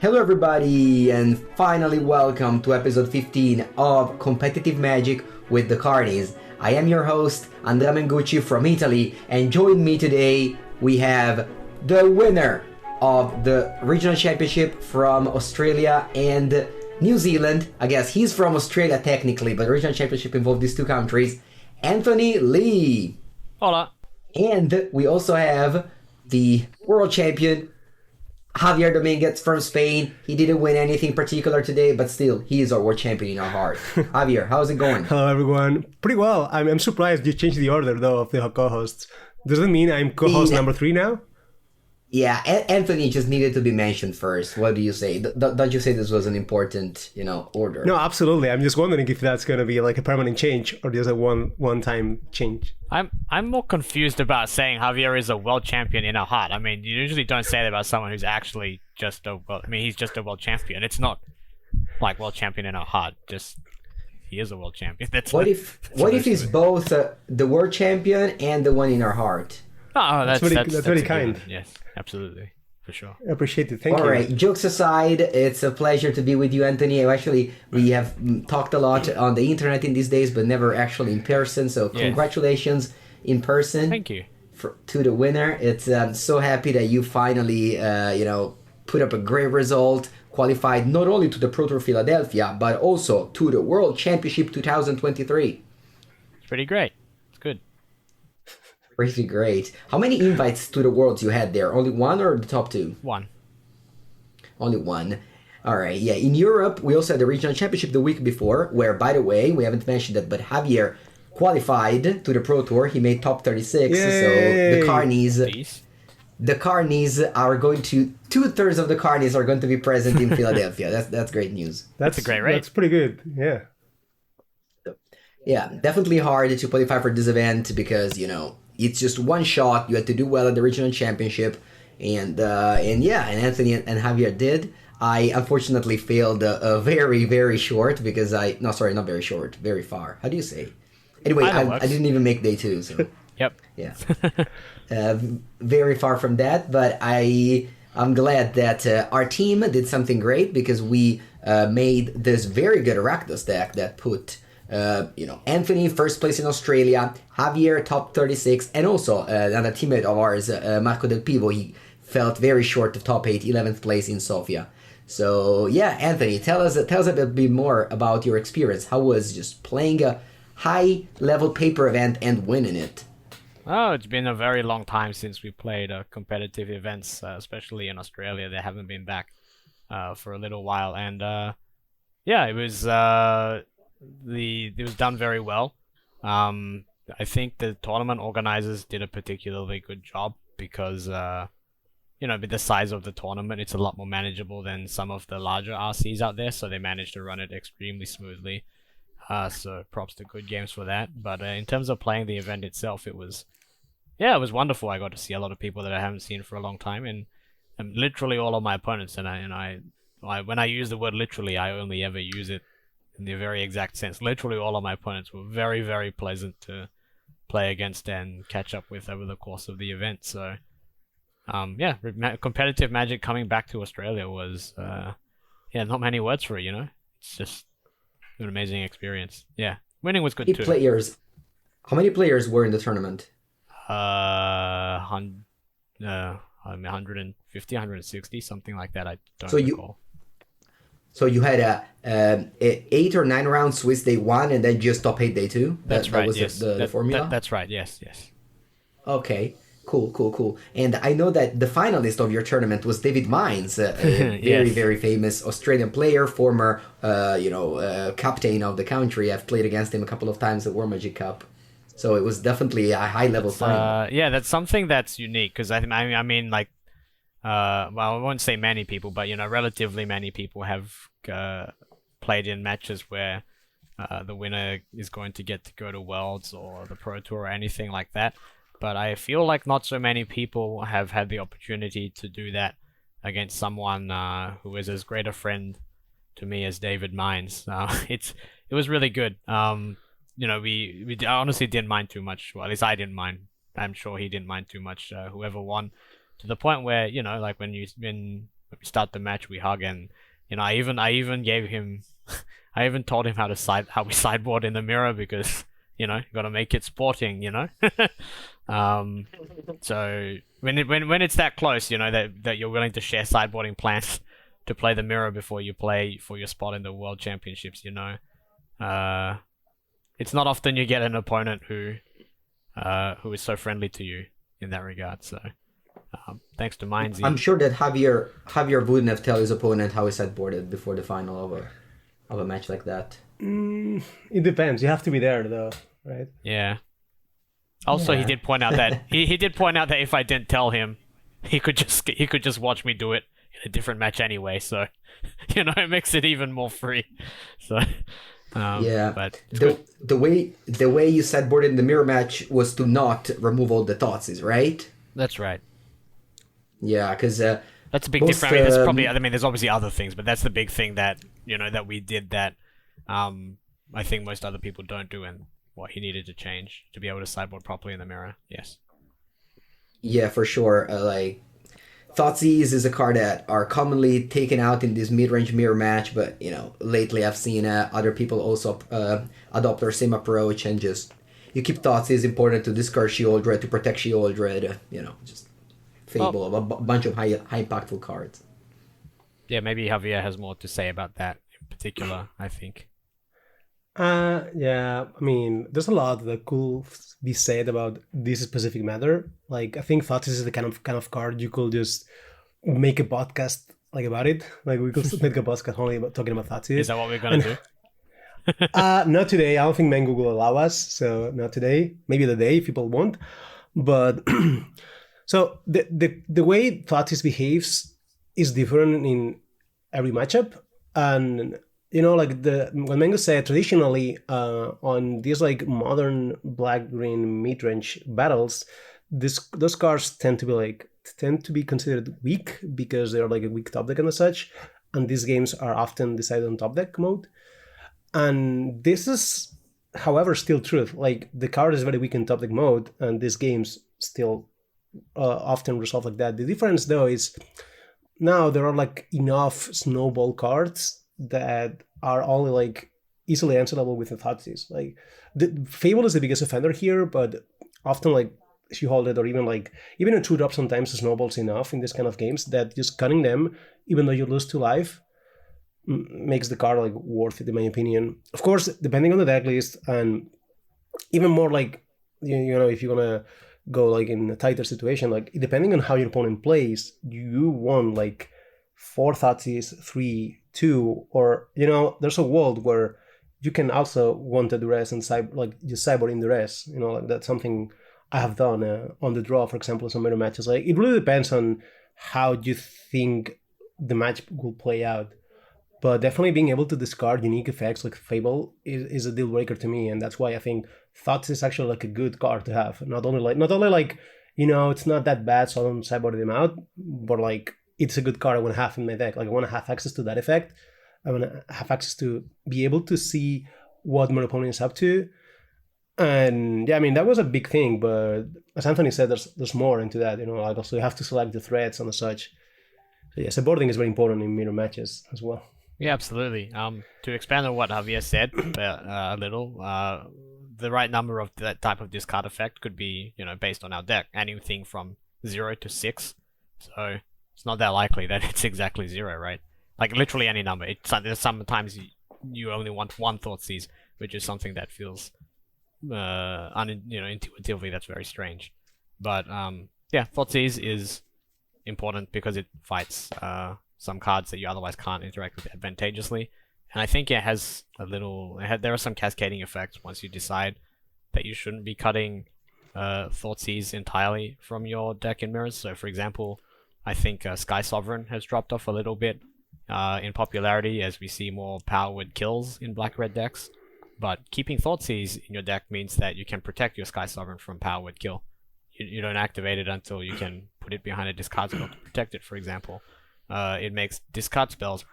Hello everybody, and finally welcome to episode 15 of Competitive Magic with the Carnies. I am your host, Andrea Mengucci from Italy, and join me today we have the winner of the regional championship from Australia and New Zealand. I guess he's from Australia technically, but the regional championship involved these two countries, Anthony Lee. Hola. And we also have the world champion, Javier Dominguez from Spain. He didn't win anything particular today, but still, he is our world champion in our heart. Javier, how's it going? Hello, everyone. Pretty well. I'm surprised you changed the order, though, of the co-hosts. Does that mean I'm co-host number 3 now? Yeah, Anthony just needed to be mentioned first. What do you say? Don't you say this was an important, order? No, absolutely. I'm just wondering if that's going to be like a permanent change or just a one-time change. I'm more confused about saying Javier is a world champion in our heart. I mean, you usually don't say that about someone who's actually just a world... I mean, he's just a world champion. It's not like world champion in our heart. Just he is a world champion. What if he's both the world champion and the one in our heart? Oh, that's very kind. Yes, absolutely. For sure. I appreciate it. Thank you. All right, jokes aside, it's a pleasure to be with you, Anthony. Actually, we have talked a lot on the internet in these days, but never actually in person. So congratulations in person. Thank you. To the winner. It's so happy that you finally, put up a great result, qualified not only to the Pro Tour Philadelphia, but also to the World Championship 2023. It's pretty great. It's good. Pretty great. How many invites to the Worlds you had there? Only one or the top two? One. Only one. All right. Yeah. In Europe, we also had the regional championship the week before, where, by the way, we haven't mentioned it, but Javier qualified to the Pro Tour. He made top 36. Yay! So Peace. the Carnies are going to 2/3 of the Carnies are going to be present in Philadelphia. That's great news. That's a great rate. That's pretty good. Yeah. Yeah, definitely hard to qualify for this event because it's just one shot. You had to do well at the regional championship, and Anthony and Javier did. I unfortunately failed very, very short because not very short, very far. How do you say? Anyway, I didn't even make day 2. So Yep. yeah, very far from that. But I'm glad that our team did something great because we made this very good Rakdos deck that put. Anthony first place in Australia, Javier top 36, and also another teammate of ours, Marco Del Pivo, he felt very short of top 8, 11th place in Sofia. So yeah, Anthony, tell us a bit more about your experience. How was just playing a high level paper event and winning it? Oh, it's been a very long time since we played competitive events, especially in Australia. They haven't been back for a little while, and it was. It was done very well. I think the tournament organizers did a particularly good job because, with the size of the tournament, it's a lot more manageable than some of the larger RCs out there. So they managed to run it extremely smoothly. So props to Good Games for that. But in terms of playing the event itself, it was wonderful. I got to see a lot of people that I haven't seen for a long time, and literally all of my opponents. And I when I use the word literally, I only ever use it in the very exact sense. Literally all of my opponents were very, very pleasant to play against and catch up with over the course of the event. So, competitive Magic coming back to Australia was, not many words for it, It's just an amazing experience. Yeah, winning was good too. How many players were in the tournament? 150, 160, something like that. I don't recall. So you had a 8 or 9 round Swiss day 1 and then just top 8 day 2? That's right, that was yes. the formula? That's right, yes. Okay, cool. And I know that the finalist of your tournament was David Mines, a very, very famous Australian player, former captain of the country. I've played against him a couple of times at World Magic Cup. So it was definitely a high-level final. That's something that's unique because I mean, I won't say many people, but relatively many people have played in matches where the winner is going to get to go to Worlds or the Pro Tour or anything like that. But I feel like not so many people have had the opportunity to do that against someone who is as great a friend to me as David Mines. It was really good. We honestly didn't mind too much. Well, at least I didn't mind. I'm sure he didn't mind too much. Whoever won to the point where, you know, like when we start the match, we hug, and you know, I even gave him, I even told him how we sideboard in the mirror, because you know, got to make it sporting, you know. So when it's that close, you know, that you're willing to share sideboarding plans to play the mirror before you play for your spot in the World Championships, you know, it's not often you get an opponent who is so friendly to you in that regard. So thanks to Mindsy. I'm sure that Javier wouldn't tell his opponent how he sideboarded before the final of a match like that. It depends. You have to be there, though, right? Yeah. Also, he did point out that he did point out that if I didn't tell him, he could just watch me do it in a different match anyway. So, you know, it makes it even more free. So, but the way you sideboarded in the mirror match was to not remove all the Thoughtseize, right? That's right. Yeah, because that's a big difference. I mean, there's probably, there's obviously other things, but that's the big thing that, you know, that we did that I think most other people don't do, and what he needed to change to be able to sideboard properly in the mirror. Yes. Yeah, for sure. Like, Thoughtseize is a card that are commonly taken out in this mid-range mirror match, but, you know, lately I've seen other people also adopt our same approach, and just, you keep Thoughtseize important to discard Sheoldred, to protect Sheoldred, you know, just Fable of a bunch of high impactful cards. Yeah, maybe Javier has more to say about that in particular, I think. Yeah, I mean, there's a lot that could be said about this specific matter. Like, I think Thoughtseize is the kind of card you could just make a podcast like about it. Like, we could make a podcast only about talking about Thoughtseize. Is that what we're gonna do? Not today. I don't think Mengu will allow us, so not today. Maybe the day if people want. But so the way Thoughtseize behaves is different in every matchup, and you know, like what Mengu said, traditionally on these like modern black-green mid-range battles, those cards tend to be considered weak because they're like a weak top deck and such, and these games are often decided on top deck mode. And this is, however, still truth. Like, the card is very weak in top deck mode, and these games still often resolve like that. The difference, though, is now there are like enough snowball cards that are only like easily answerable with a Thoughtseize. Like, the Fable is the biggest offender here, but often like if you hold it, or even a 2-drop, sometimes snowballs enough in this kind of games that just cutting them, even though you lose 2 life, makes the card like worth it, in my opinion. Of course, depending on the deck list, and even more like, you know, if you're gonna go like in a tighter situation, like depending on how your opponent plays, you want like 4 Thoughtseize, 3, 2, or, you know, there's a world where you can also want a duress and just sideboard in duress. You know, like that's something I have done on the draw, for example, in some mirror matches. Like, it really depends on how you think the match will play out. But definitely being able to discard unique effects like Fable is a deal breaker to me, and that's why I think Thoughts is actually like a good card to have. Not only like you know, it's not that bad, so I don't sideboard them out, but like it's a good card I want to have in my deck. Like, I want to have access to that effect. I want to have access to be able to see what my opponent is up to. And yeah, I mean, that was a big thing, but as Anthony said, there's more into that. You know, like also you have to select the threats and such. So yeah, sideboarding is very important in mirror matches as well. Yeah, absolutely. To expand on what Javier said a little, the right number of that type of discard effect could be, you know, based on our deck, anything from 0 to 6. So it's not that likely that it's exactly 0, right? Like, literally any number. Sometimes you only want 1 Thoughtseize, which is something that feels, intuitively, that's very strange. But yeah, Thoughtseize is important because it fights some cards that you otherwise can't interact with advantageously. And I think it has there are some cascading effects once you decide that you shouldn't be cutting Thoughtseize entirely from your deck in mirrors. So, for example, I think Sky Sovereign has dropped off a little bit in popularity as we see more power word kills in black-red decks. But keeping Thoughtseize in your deck means that you can protect your Sky Sovereign from power word kill. You don't activate it until you can put it behind a discard spell to protect it, for example. It makes discard spells,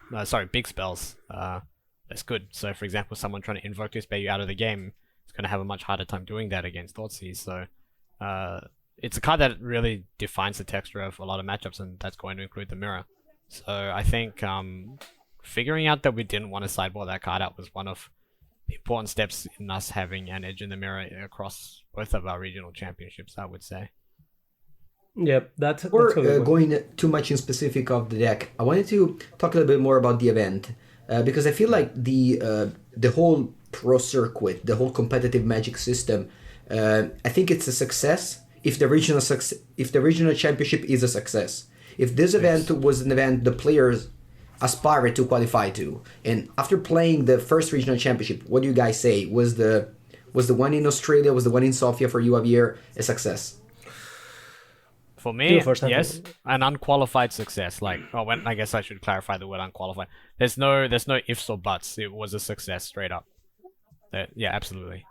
big spells, less good. So, for example, someone trying to invoke this baby out of the game is going to have a much harder time doing that against Thoughtseize. So, it's a card that really defines the texture of a lot of matchups, and that's going to include the mirror. So I think figuring out that we didn't want to sideboard that card out was one of the important steps in us having an edge in the mirror across both of our regional championships, I would say. Yep, that's Before totally going too much in specific of the deck, I wanted to talk a little bit more about the event because I feel like the whole pro circuit, the whole competitive Magic system, I think it's a success if the regional championship is a success. If this event was an event the players aspired to qualify to, and after playing the first regional championship, what do you guys say? Was the one in Australia, was the one in Sofia for you, Javier, a success? For me, yes, an unqualified success. Like, I guess I should clarify the word unqualified. There's no ifs or buts. It was a success straight up. Yeah, absolutely.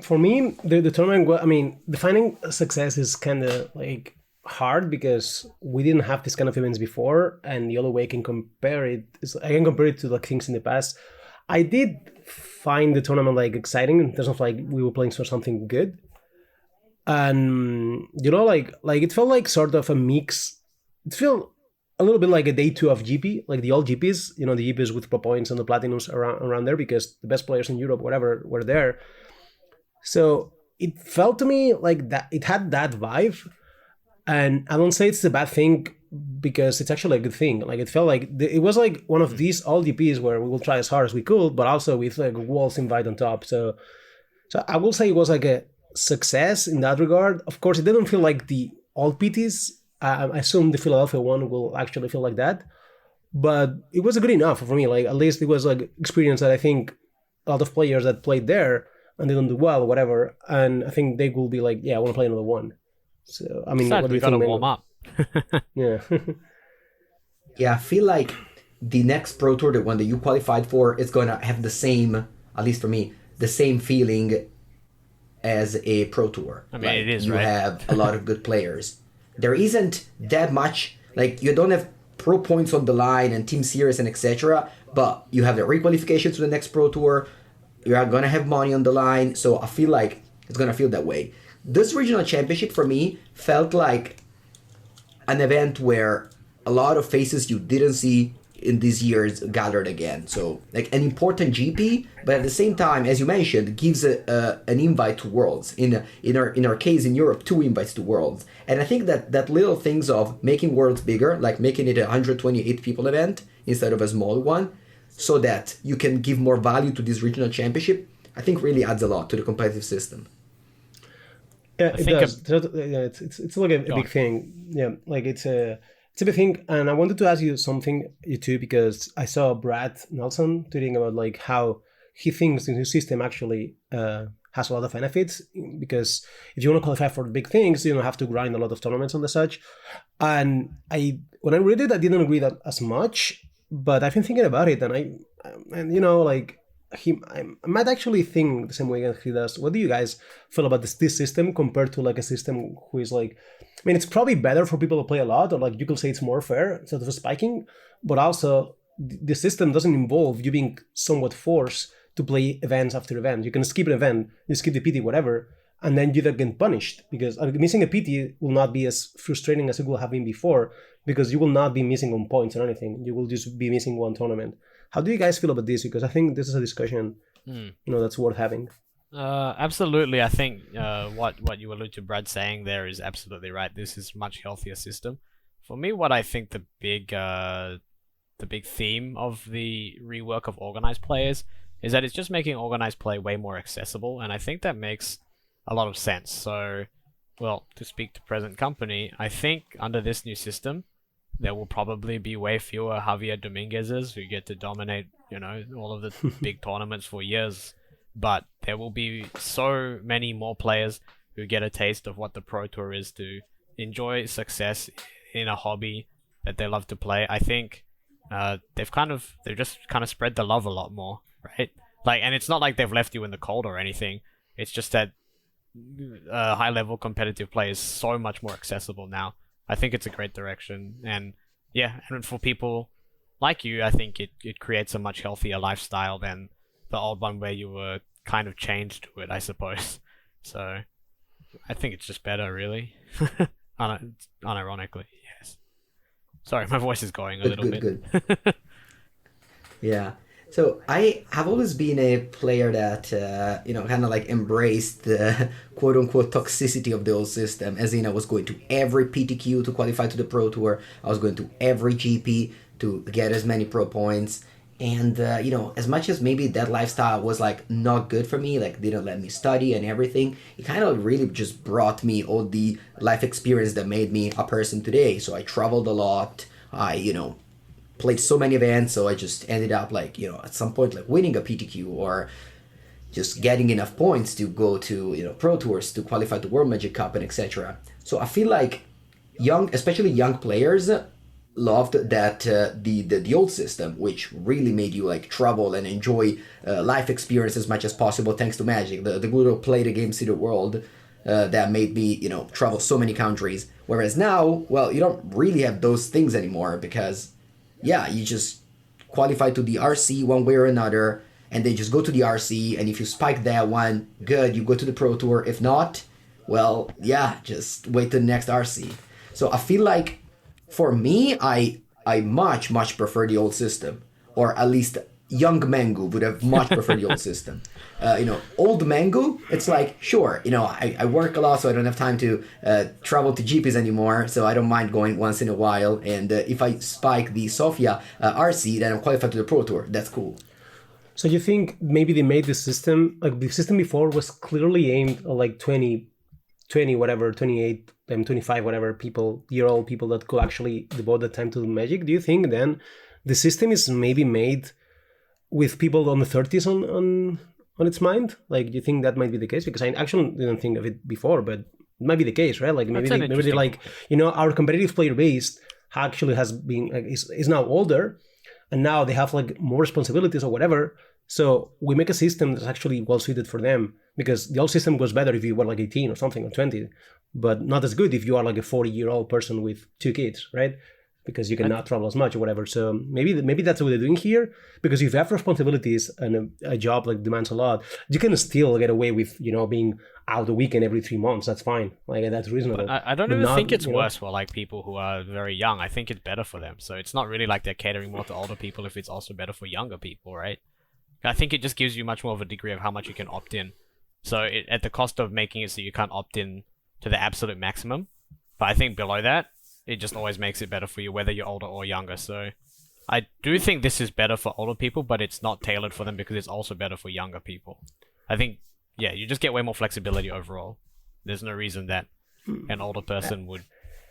For me, the tournament. I mean, defining success is kind of like hard because we didn't have this kind of events before, and the only way I can compare it to like things in the past. I did find the tournament like exciting in terms of like we were playing for something good. And like it felt like sort of a mix. It felt a little bit like a day 2 of GP, like the old GPs, the GPs with pro points and the platinums around there because the best players in Europe, whatever, were there. So it felt to me like that it had that vibe, and I don't say it's a bad thing because it's actually a good thing. Like it felt like it was like one of these old GPs where we will try as hard as we could, but also with like walls invite on top. So I will say it was like a success in that regard. Of course, it didn't feel like the old PTs. I assume the Philadelphia one will actually feel like that, but it was good enough for me. Like at least it was like experience that I think a lot of players that played there and they don't do well, whatever, and I think they will be like, yeah, I want to play another one. So I mean, Besides, what do we you gotta think? warm up. Yeah. Yeah, I feel like the next Pro Tour, the one that you qualified for, is going to have the same, at least for me, the same feeling as a Pro Tour. I mean, like, it is, you right? have a lot of good players. There isn't that much, like, you don't have pro points on the line and team series and etc., but you have the requalification to the next Pro Tour, you are going to have money on the line, so I feel like it's going to feel that way. This regional championship, for me, felt like an event where a lot of faces you didn't see in these years gathered again. So like an important GP, but at the same time, as you mentioned, gives an invite to Worlds. In our case in Europe, 2 invites to Worlds. And I think that little things of making Worlds bigger, like making it a 128 people event instead of a small one, so that you can give more value to this regional championship, I think really adds a lot to the competitive system. Yeah, it does. It's like a big thing. Yeah, like it's a big thing. And I wanted to ask you something, you too, because I saw Brad Nelson tweeting about like how he thinks the new system actually has a lot of benefits. Because if you want to qualify for big things, you don't have to grind a lot of tournaments and the such. And when I read it, I didn't agree that as much. But I've been thinking about it, and like. I might actually think the same way as he does. What do you guys feel about this system compared to like a system who is like, I mean, it's probably better for people to play a lot, or like you could say it's more fair instead of spiking, but also the system doesn't involve you being somewhat forced to play events after event. You can skip an event, you skip the PT, whatever, and then you don't get punished because missing a PT will not be as frustrating as it will have been before because you will not be missing on points or anything. You will just be missing one tournament. How do you guys feel about this? Because I think this is a discussion, that's worth having. Absolutely. I think what you allude to Brad saying there is absolutely right. This is a much healthier system. For me, what I think the big theme of the rework of organized players is that it's just making organized play way more accessible, and I think that makes a lot of sense. So, well, to speak to present company, I think under this new system, there will probably be way fewer Javier Dominguez's who get to dominate, all of the big tournaments for years. But there will be so many more players who get a taste of what the Pro Tour is to enjoy success in a hobby that they love to play. I think they've just kind of spread the love a lot more, right? Like, and it's not like they've left you in the cold or anything. It's just that high-level competitive play is so much more accessible now. I think it's a great direction, and for people like you, I think it creates a much healthier lifestyle than the old one where you were kind of chained to it, I suppose. So, I think it's just better, really. Unironically, yes. Sorry, my voice is going a little bit. Good. Yeah. So I have always been a player that kind of like embraced the quote unquote toxicity of the old system. As in, I was going to every PTQ to qualify to the Pro Tour. I was going to every GP to get as many pro points. And as much as maybe that lifestyle was like not good for me, like didn't let me study and everything, it kind of really just brought me all the life experience that made me a person today. So I traveled a lot. I played so many events, so I just ended up like at some point like winning a PTQ or just getting enough points to go to pro tours to qualify to World Magic Cup and etc. So I feel like especially young players loved that the old system, which really made you like travel and enjoy life experience as much as possible thanks to Magic, the good old play the game, see the world. That made me travel so many countries, whereas now, well, you don't really have those things anymore because you just qualify to the RC one way or another, and they just go to the RC, and if you spike that one, good, you go to the Pro Tour. If not, well, just wait till the next RC. So I feel like, for me, I much prefer the old system, or at least young Mengu would have much preferred the old system. Old Mengu, it's like, sure, I work a lot, so I don't have time to travel to GPs anymore, so I don't mind going once in a while, and if I spike the Sofia RC, then I'm qualified to the Pro Tour. That's cool. So you think maybe they made the system, like the system before was clearly aimed at like 20 whatever, 28, 25, whatever year-old people that could actually devote the time to Magic? Do you think then the system is maybe made with people on the 30s on its mind? Like, do you think that might be the case? Because I actually didn't think of it before, but it might be the case, right? Like maybe they're like, our competitive player base actually has been like, is now older, and now they have like more responsibilities or whatever. So we make a system that's actually well suited for them, because the old system was better if you were like 18 or something or 20, but not as good if you are like a 40-year-old person with 2 kids, right? Because you cannot travel as much or whatever. So maybe that's what they're doing here, because if you have responsibilities and a job like demands a lot, you can still get away with being out the weekend every 3 months. That's fine. Like that's reasonable. But I don't even think it's worse for like people who are very young. I think it's better for them. So it's not really like they're catering more to older people if it's also better for younger people, right? I think it just gives you much more of a degree of how much you can opt in. So at the cost of making it so you can't opt in to the absolute maximum. But I think below that, it just always makes it better for you, whether you're older or younger. So I do think this is better for older people, but it's not tailored for them because it's also better for younger people. I think, you just get way more flexibility overall. There's no reason that an older person would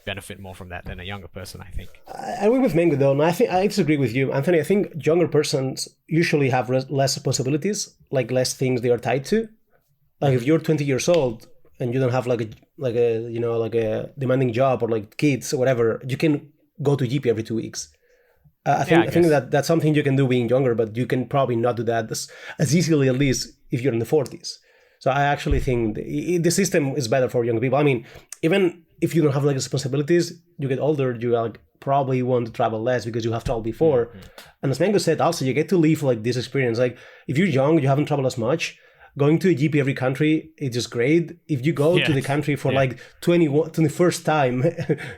benefit more from that than a younger person, I think. I agree with Mengu though, and I disagree with you, Anthony. I think younger persons usually have less possibilities, like less things they are tied to. Like if you're 20 years old and you don't have like a demanding job or like kids or whatever, you can go to GP every 2 weeks. I think that's something you can do being younger, but you can probably not do that as easily, at least if you're in the 40s. So I actually think the system is better for young people. I mean, even if you don't have like responsibilities, you get older, you like probably want to travel less because you have traveled before. Mm-hmm. And as Mengu said, also you get to live like this experience. Like if you're young, you haven't traveled as much. Going to a GP every country, it's just great. If you go to the country for like 21st time,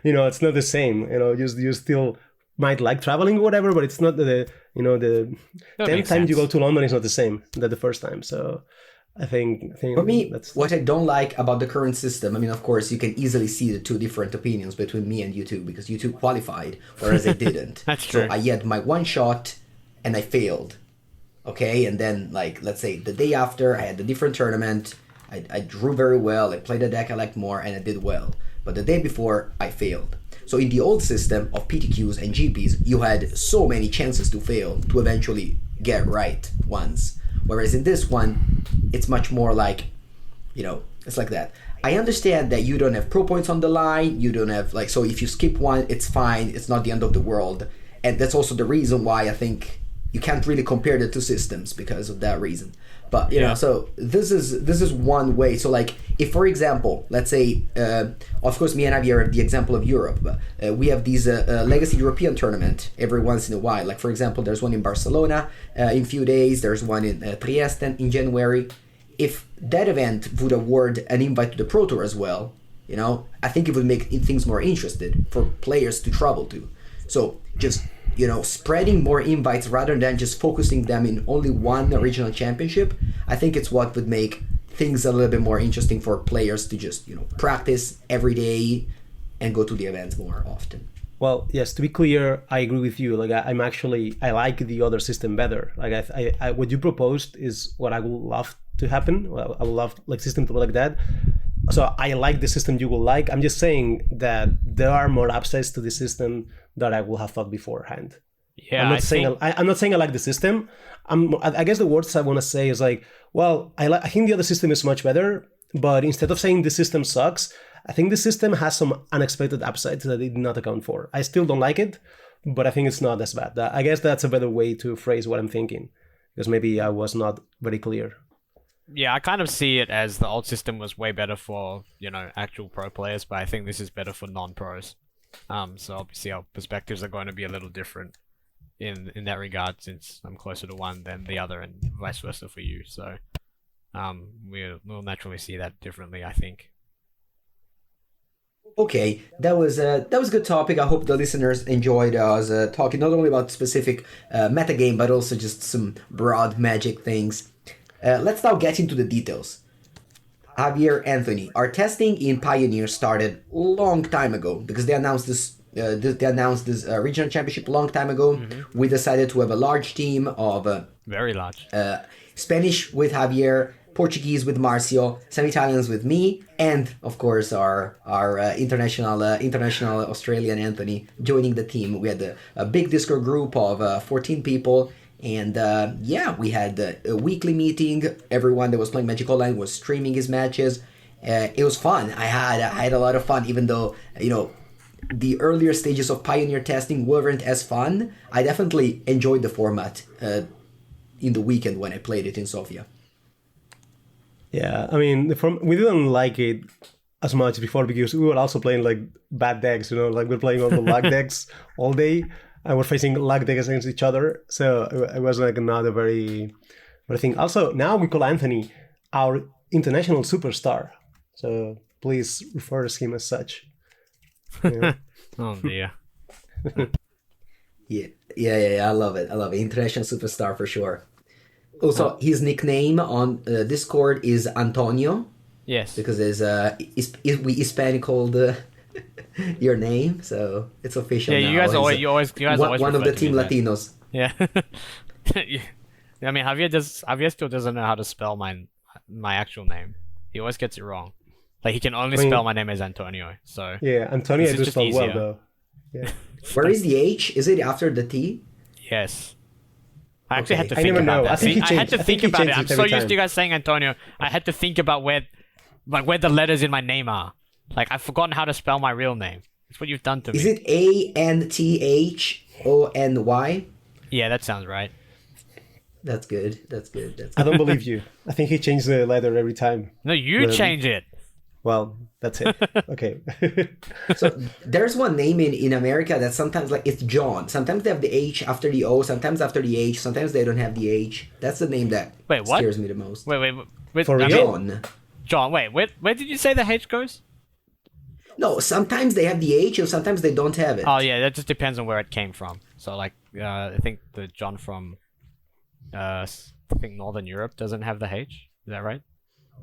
it's not the same. You still might like traveling or whatever, but it's not the 10th time you go to London is not the same that the first time. So I think for me, what I don't like about the current system, I mean, of course, you can easily see the two different opinions between me and you two, because you two qualified, whereas I didn't. That's true. So I had my one shot and I failed. Okay, and then like let's say the day after I had a different tournament, I drew very well, I played a deck I liked more, and I did well. But the day before I failed. So in the old system of PTQs and GPs, you had so many chances to fail to eventually get right once. Whereas in this one, it's much more like, it's like that. I understand that you don't have pro points on the line, you don't have so if you skip one, it's fine, it's not the end of the world. And that's also the reason why I think you can't really compare the two systems because of that reason. But so this is one way. So like if, for example, let's say, of course, me and Avi are the example of Europe, but we have these Legacy European tournament every once in a while. Like for example, there's one in Barcelona in few days. There's one in Trieste in January. if that event would award an invite to the Pro Tour as well, I think it would make things more interested for players to travel to. So just, spreading more invites rather than just focusing them in only one regional championship, I think it's what would make things a little bit more interesting for players to just, practice every day and go to the events more often. Well, yes, to be clear, I agree with you. Like, I like the other system better. Like, I what you proposed is what I would love to happen. Well, I would love like system to be like that. So I like the system you will like. I'm just saying that there are more upsides to the system that I will have thought beforehand. Yeah, I'm not saying I like the system. I guess the words I want to say is like, well, I think the other system is much better. But instead of saying the system sucks, I think the system has some unexpected upsides that it did not account for. I still don't like it, but I think it's not as bad. I guess that's a better way to phrase what I'm thinking, because maybe I was not very clear. Yeah, I kind of see it as the old system was way better for, actual pro players, but I think this is better for non-pros. So obviously our perspectives are going to be a little different in that regard, since I'm closer to one than the other, and vice versa for you. So we'll naturally see that differently, I think. Okay, that was a good topic. I hope the listeners enjoyed us talking not only about specific metagame, but also just some broad Magic things. Let's now get into the details. Javier, Anthony, our testing in Pioneer started long time ago because they announced this. They announced this regional championship a long time ago. Mm-hmm. We decided to have a large team of very large Spanish with Javier, Portuguese with Marcio, some Italians with me, and of course our international Australian Anthony joining the team. We had a big Discord group of 14 people, and we had a weekly meeting. Everyone that was playing Magic Online was streaming his matches. It was fun. I had a lot of fun, even though the earlier stages of Pioneer testing weren't as fun. I definitely enjoyed the format in the weekend when I played it in Sofia. Yeah, I mean, we didn't like it as much before because we were also playing like bad decks, like we're playing all the luck decks all day and we're facing luck decks against each other. So it was like not a very thing. Also, now we call Anthony our international superstar. So please refer to him as such. Oh dear. Yeah, I love it. International superstar for sure. Also, his nickname on Discord is Antonio. Yes. Because we Hispanic-called your name, so it's official. Yeah, now. you always one of the team Latinos. Yeah. I mean, Javier still doesn't know how to spell my actual name. He always gets it wrong. Like he can only spell my name as Antonio. So yeah, Antonio is just well though. Yeah. Where is the H? Is it after the T? Yes. I actually had to think about that. I had to think about it. I'm so used to you guys saying Antonio. I had to think about where the letters in my name are. Like I've forgotten how to spell my real name. That's what you've done to me. Is it Anthony? Yeah, that sounds right. That's good. I don't believe you. I think he changed the letter every time. No, you change it. Well, that's it. Okay. So there's one name in America that sometimes like it's John. Sometimes they have the H after the O, sometimes after the H, sometimes they don't have the H. That's the name that scares me the most. Wait. For real? John, wait, where did you say the H goes? No, sometimes they have the H and sometimes they don't have it. Oh yeah, that just depends on where it came from. So like, I think the John from, I think Northern Europe doesn't have the H. Is that right?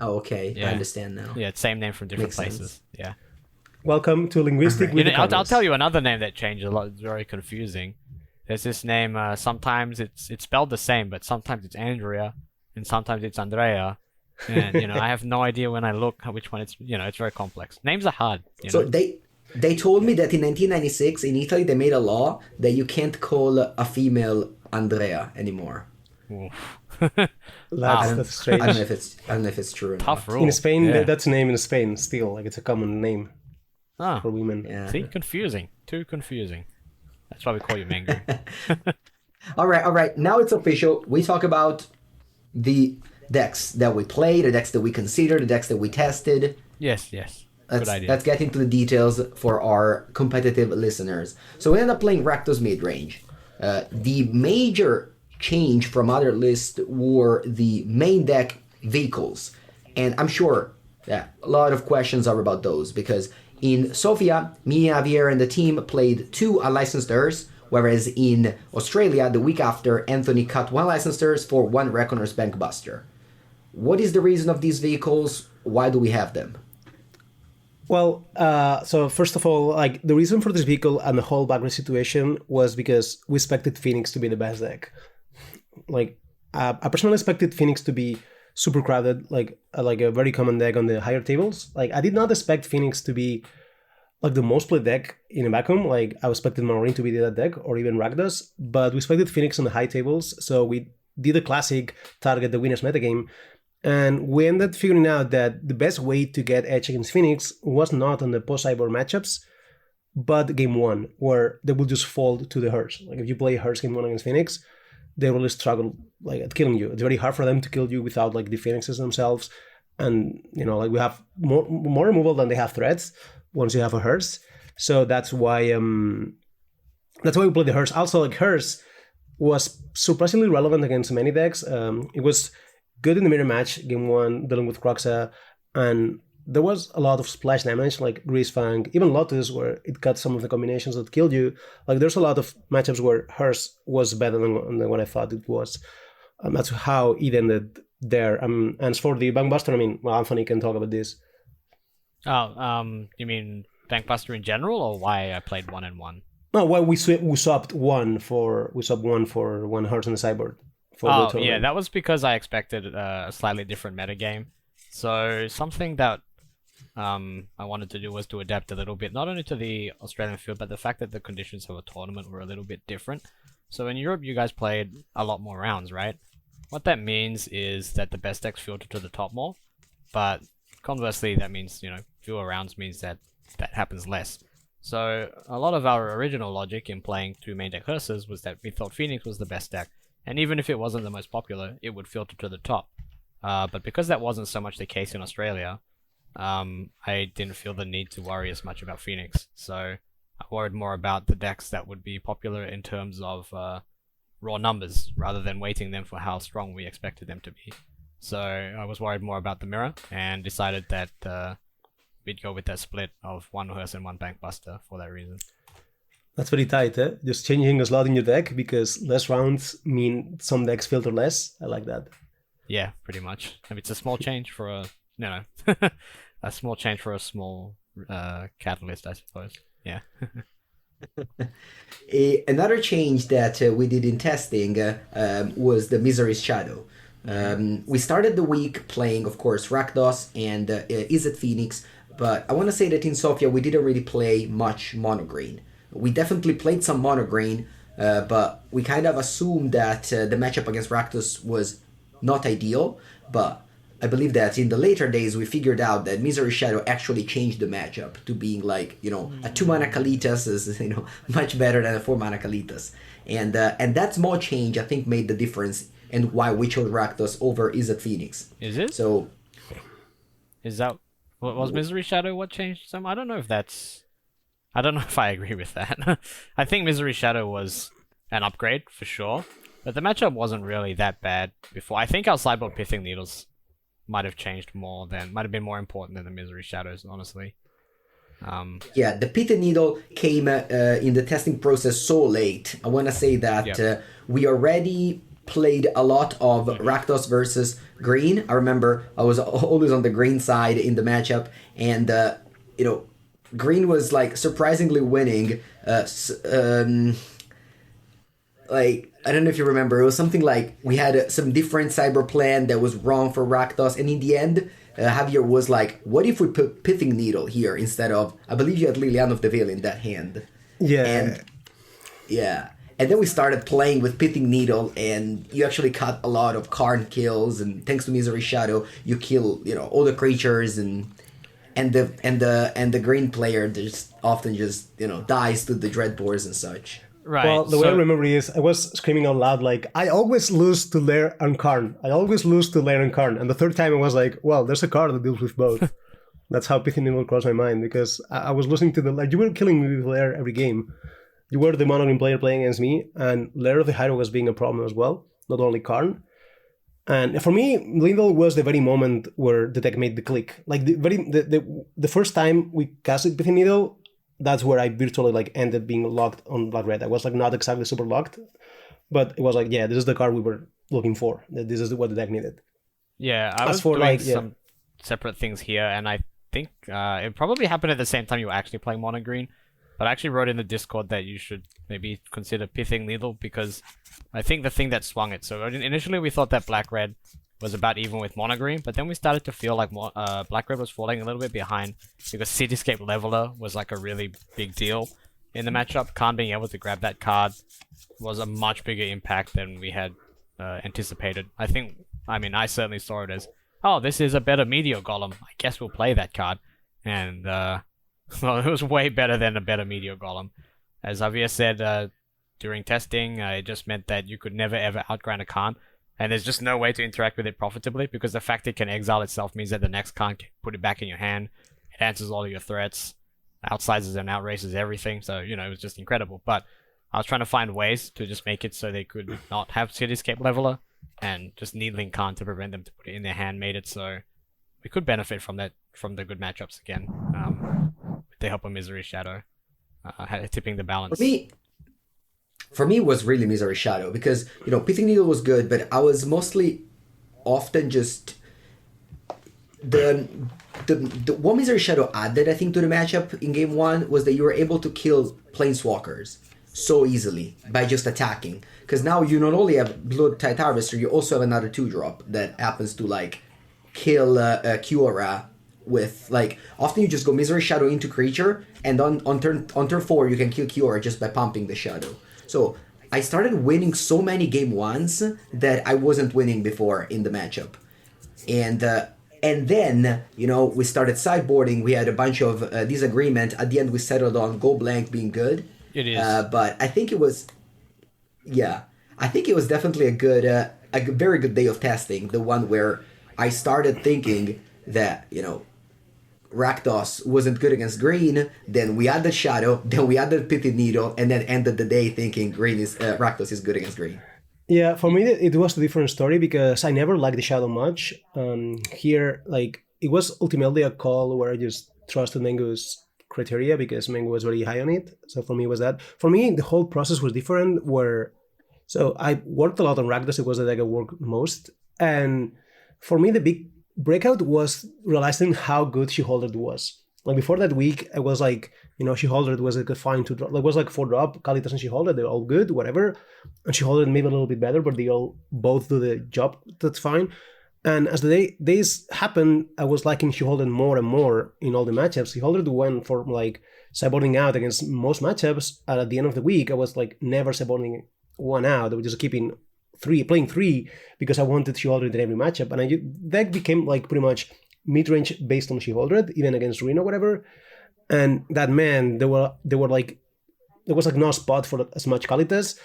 Oh, okay. Yeah. I understand now. Yeah, it's same name from different Makes places. sense. Yeah. Welcome to Linguistic with I'll tell you another name that changed a lot. It's very confusing. There's this name, sometimes it's spelled the same, but sometimes it's Andrea, and sometimes it's Andrea. And, I have no idea when I look which one it's, it's very complex. Names are hard. So they told me that in 1996 in Italy they made a law that you can't call a female Andrea anymore. That's strange. I don't know if it's true. Tough rule. In Spain, that's a name in Spain still. Like it's a common name for women. Yeah. See, confusing. Too confusing. That's why we call you Mengu. All right. Now it's official. We talk about the decks that we played, the decks that we considered, the decks that we tested. Yes. Good idea. Let's get into the details for our competitive listeners. So we ended up playing Rakdos mid-range. The major change from other lists were the main deck vehicles. And I'm sure that a lot of questions are about those because in Sofia, me, Javier, and the team played 2 unlicensed Urs, whereas in Australia, the week after, Anthony cut 1 licensed Urs for 1 Reckoner's Bankbuster. What is the reason of these vehicles? Why do we have them? Well, so first of all, like the reason for this vehicle and the whole background situation was because we expected Phoenix to be the best deck. Like, I personally expected Phoenix to be super crowded, like a very common deck on the higher tables. Like, I did not expect Phoenix to be like the most played deck in a vacuum. Like, I expected Marine to be that deck or even Rakdos, but we expected Phoenix on the high tables, so we did a classic target the winners metagame. And we ended figuring out that the best way to get edge against Phoenix was not on the post-cyber matchups, but game 1, where they will just fold to the Hearse. Like, if you play Hearse game 1 against Phoenix, they really struggle like at killing you. It's very hard for them to kill you without like the Phoenixes themselves. And, you know, like we have more removal than they have threats once you have a Hearse. So that's why we play the Hearse. Also, like Hearse was surprisingly relevant against many decks. It was good in the mirror match, game 1, dealing with Croxa, and there was a lot of splash damage, like Grease Fang, even Lotus, where it cut some of the combinations that killed you. Like, there's a lot of matchups where Hearse was better than what I thought it was. That's how it ended there. And as for the Bankbuster, I mean, well, Anthony can talk about this. Oh, you mean Bankbuster in general, or why I played 1 and 1? No, well, we swapped one for 1 Hearse on the sideboard. Oh, yeah, that was because I expected a slightly different metagame. So something that I wanted to do was to adapt a little bit, not only to the Australian field, but the fact that the conditions of a tournament were a little bit different. So in Europe, you guys played a lot more rounds, right? What that means is that the best decks filter to the top more, but conversely, that means, you know, fewer rounds means that happens less. So a lot of our original logic in playing 2 main deck Hearses was that we thought Phoenix was the best deck, and even if it wasn't the most popular, it would filter to the top. But because that wasn't so much the case in Australia, I didn't feel the need to worry as much about Phoenix. So I worried more about the decks that would be popular in terms of raw numbers, rather than weighting them for how strong we expected them to be. So I was worried more about the mirror, and decided that we'd go with that split of 1 Hearse and 1 Bankbuster for that reason. That's very tight, eh? Just changing a slot in your deck because less rounds mean some decks filter less. I like that. Yeah, pretty much. I mean, it's a small change for a a small change for a small catalyst, I suppose. Yeah. Another change that we did in testing was the Misery's Shadow. We started the week playing, of course, Rakdos and Izzet Phoenix, but I want to say that in Sofia we didn't really play much mono green. We definitely played some mono green, but we kind of assumed that the matchup against Rakdos was not ideal, but I believe that in the later days we figured out that Misery Shadow actually changed the matchup to being like, you know, a 2-mana Kalitas is, you know, much better than a 4-mana Kalitas. And that small change, I think, made the difference and why we chose Rakdos over Izzet Phoenix. Is it? So, is that what was Misery Shadow? What changed some? I don't know if I agree with that. I think Misery Shadow was an upgrade for sure, but the matchup wasn't really that bad before. I think our sideboard Pithing Needles might have been more important than the Misery Shadows, honestly. Yeah, the Pithing Needle came in the testing process so late. I want to say that we already played a lot of Rakdos versus Green. I remember I was always on the green side in the matchup, and you know, Green was like surprisingly winning. Like, I don't know if you remember, it was something like we had some different cyber plan that was wrong for Rakdos, and in the end, Javier was like, what if we put Pithing Needle here instead of, I believe you had Liliana of the Veil in that hand. Yeah. And then we started playing with Pithing Needle, and you actually cut a lot of Karn kills, and thanks to Misery Shadow, you kill, you know, all the creatures, and the green player just often just, you know, dies to the Dreadbores and such. Right. Well, the way I remember is I was screaming out loud like, I always lose to Lair and Karn. And the third time I was like, well, there's a card that deals with both. That's how Pithing Needle crossed my mind, because I was listening to you were killing me with Lair every game. You were the mono green player playing against me, and Lair of the Hydra was being a problem as well, not only Karn. And for me, Lindell was the very moment where the deck made the click. Like the first time we casted Pithing Needle, that's where I virtually like ended being locked on Black Red. I was like not exactly super locked, but it was like, yeah, this is the card we were looking for. This is what the deck needed. Yeah, I was doing some separate things here, and I think it probably happened at the same time you were actually playing Mono Green. But I actually wrote in the Discord that you should maybe consider Pithing Needle, because I think the thing that swung it. So initially we thought that Black Red was about even with Mono Green, but then we started to feel like Black Red was falling a little bit behind, because Cityscape Leveler was like a really big deal in the matchup. Khan being able to grab that card was a much bigger impact than we had anticipated. I certainly saw it as, oh, this is a better Meteor Golem. I guess we'll play that card. And well, it was way better than a better Meteor Golem. As Javier said during testing, it just meant that you could never ever outgrind a Khan, and there's just no way to interact with it profitably, because the fact it can exile itself means that the next Khan can put it back in your hand. It answers all of your threats, outsizes and outraces everything, so, it was just incredible. But I was trying to find ways to just make it so they could not have Cityscape Leveler, and just needling Khan to prevent them to put it in their hand made it so we could benefit from that, from the good matchups again. With the help of Misery Shadow, tipping the balance. For me, it was really Misery Shadow, because Pithing Needle was good, but I was mostly often just the what Misery Shadow added, I think, to the matchup in game one was that you were able to kill Planeswalkers so easily by just attacking. Because now you not only have Blood Tide Harvester, you also have another 2-drop that happens to like kill Kiora with often you just go Misery Shadow into creature, and on turn 4 you can kill Kiora just by pumping the Shadow. So I started winning so many game ones that I wasn't winning before in the matchup, and then we started sideboarding. We had a bunch of disagreement. At the end, we settled on Go Blank being good. It is, but I think it was, definitely a very good day of testing. The one where I started thinking that Rakdos wasn't good against green, then we added Shadow, then we added Pithing Needle, and then ended the day thinking Rakdos is good against green. Yeah, for me it was a different story, because I never liked the Shadow much. Here, it was ultimately a call where I just trusted Mengu's criteria, because Mengu was very high on it. So for me, it was that. For me, the whole process was different, so I worked a lot on Rakdos. It was the deck I worked most. And for me, the big breakout was realizing how good She Holdered was. Before that week, I was like, She Holdered was a good fine 2-drop. It was like 4-drop. Kalitas and She Holdered, they're all good, whatever. And She Holdered maybe a little bit better, but they all both do the job. That's fine. And as the days happened, I was liking She Holdered more and more in all the matchups. She Holdered went for sideboarding out against most matchups. And at the end of the week, I was never sideboarding one out. I was just playing 3, because I wanted She Holdered in every matchup. And deck became pretty much mid-range based on She Holdered, even against Reno or whatever. And that, man, there was no spot for as much Kalitas.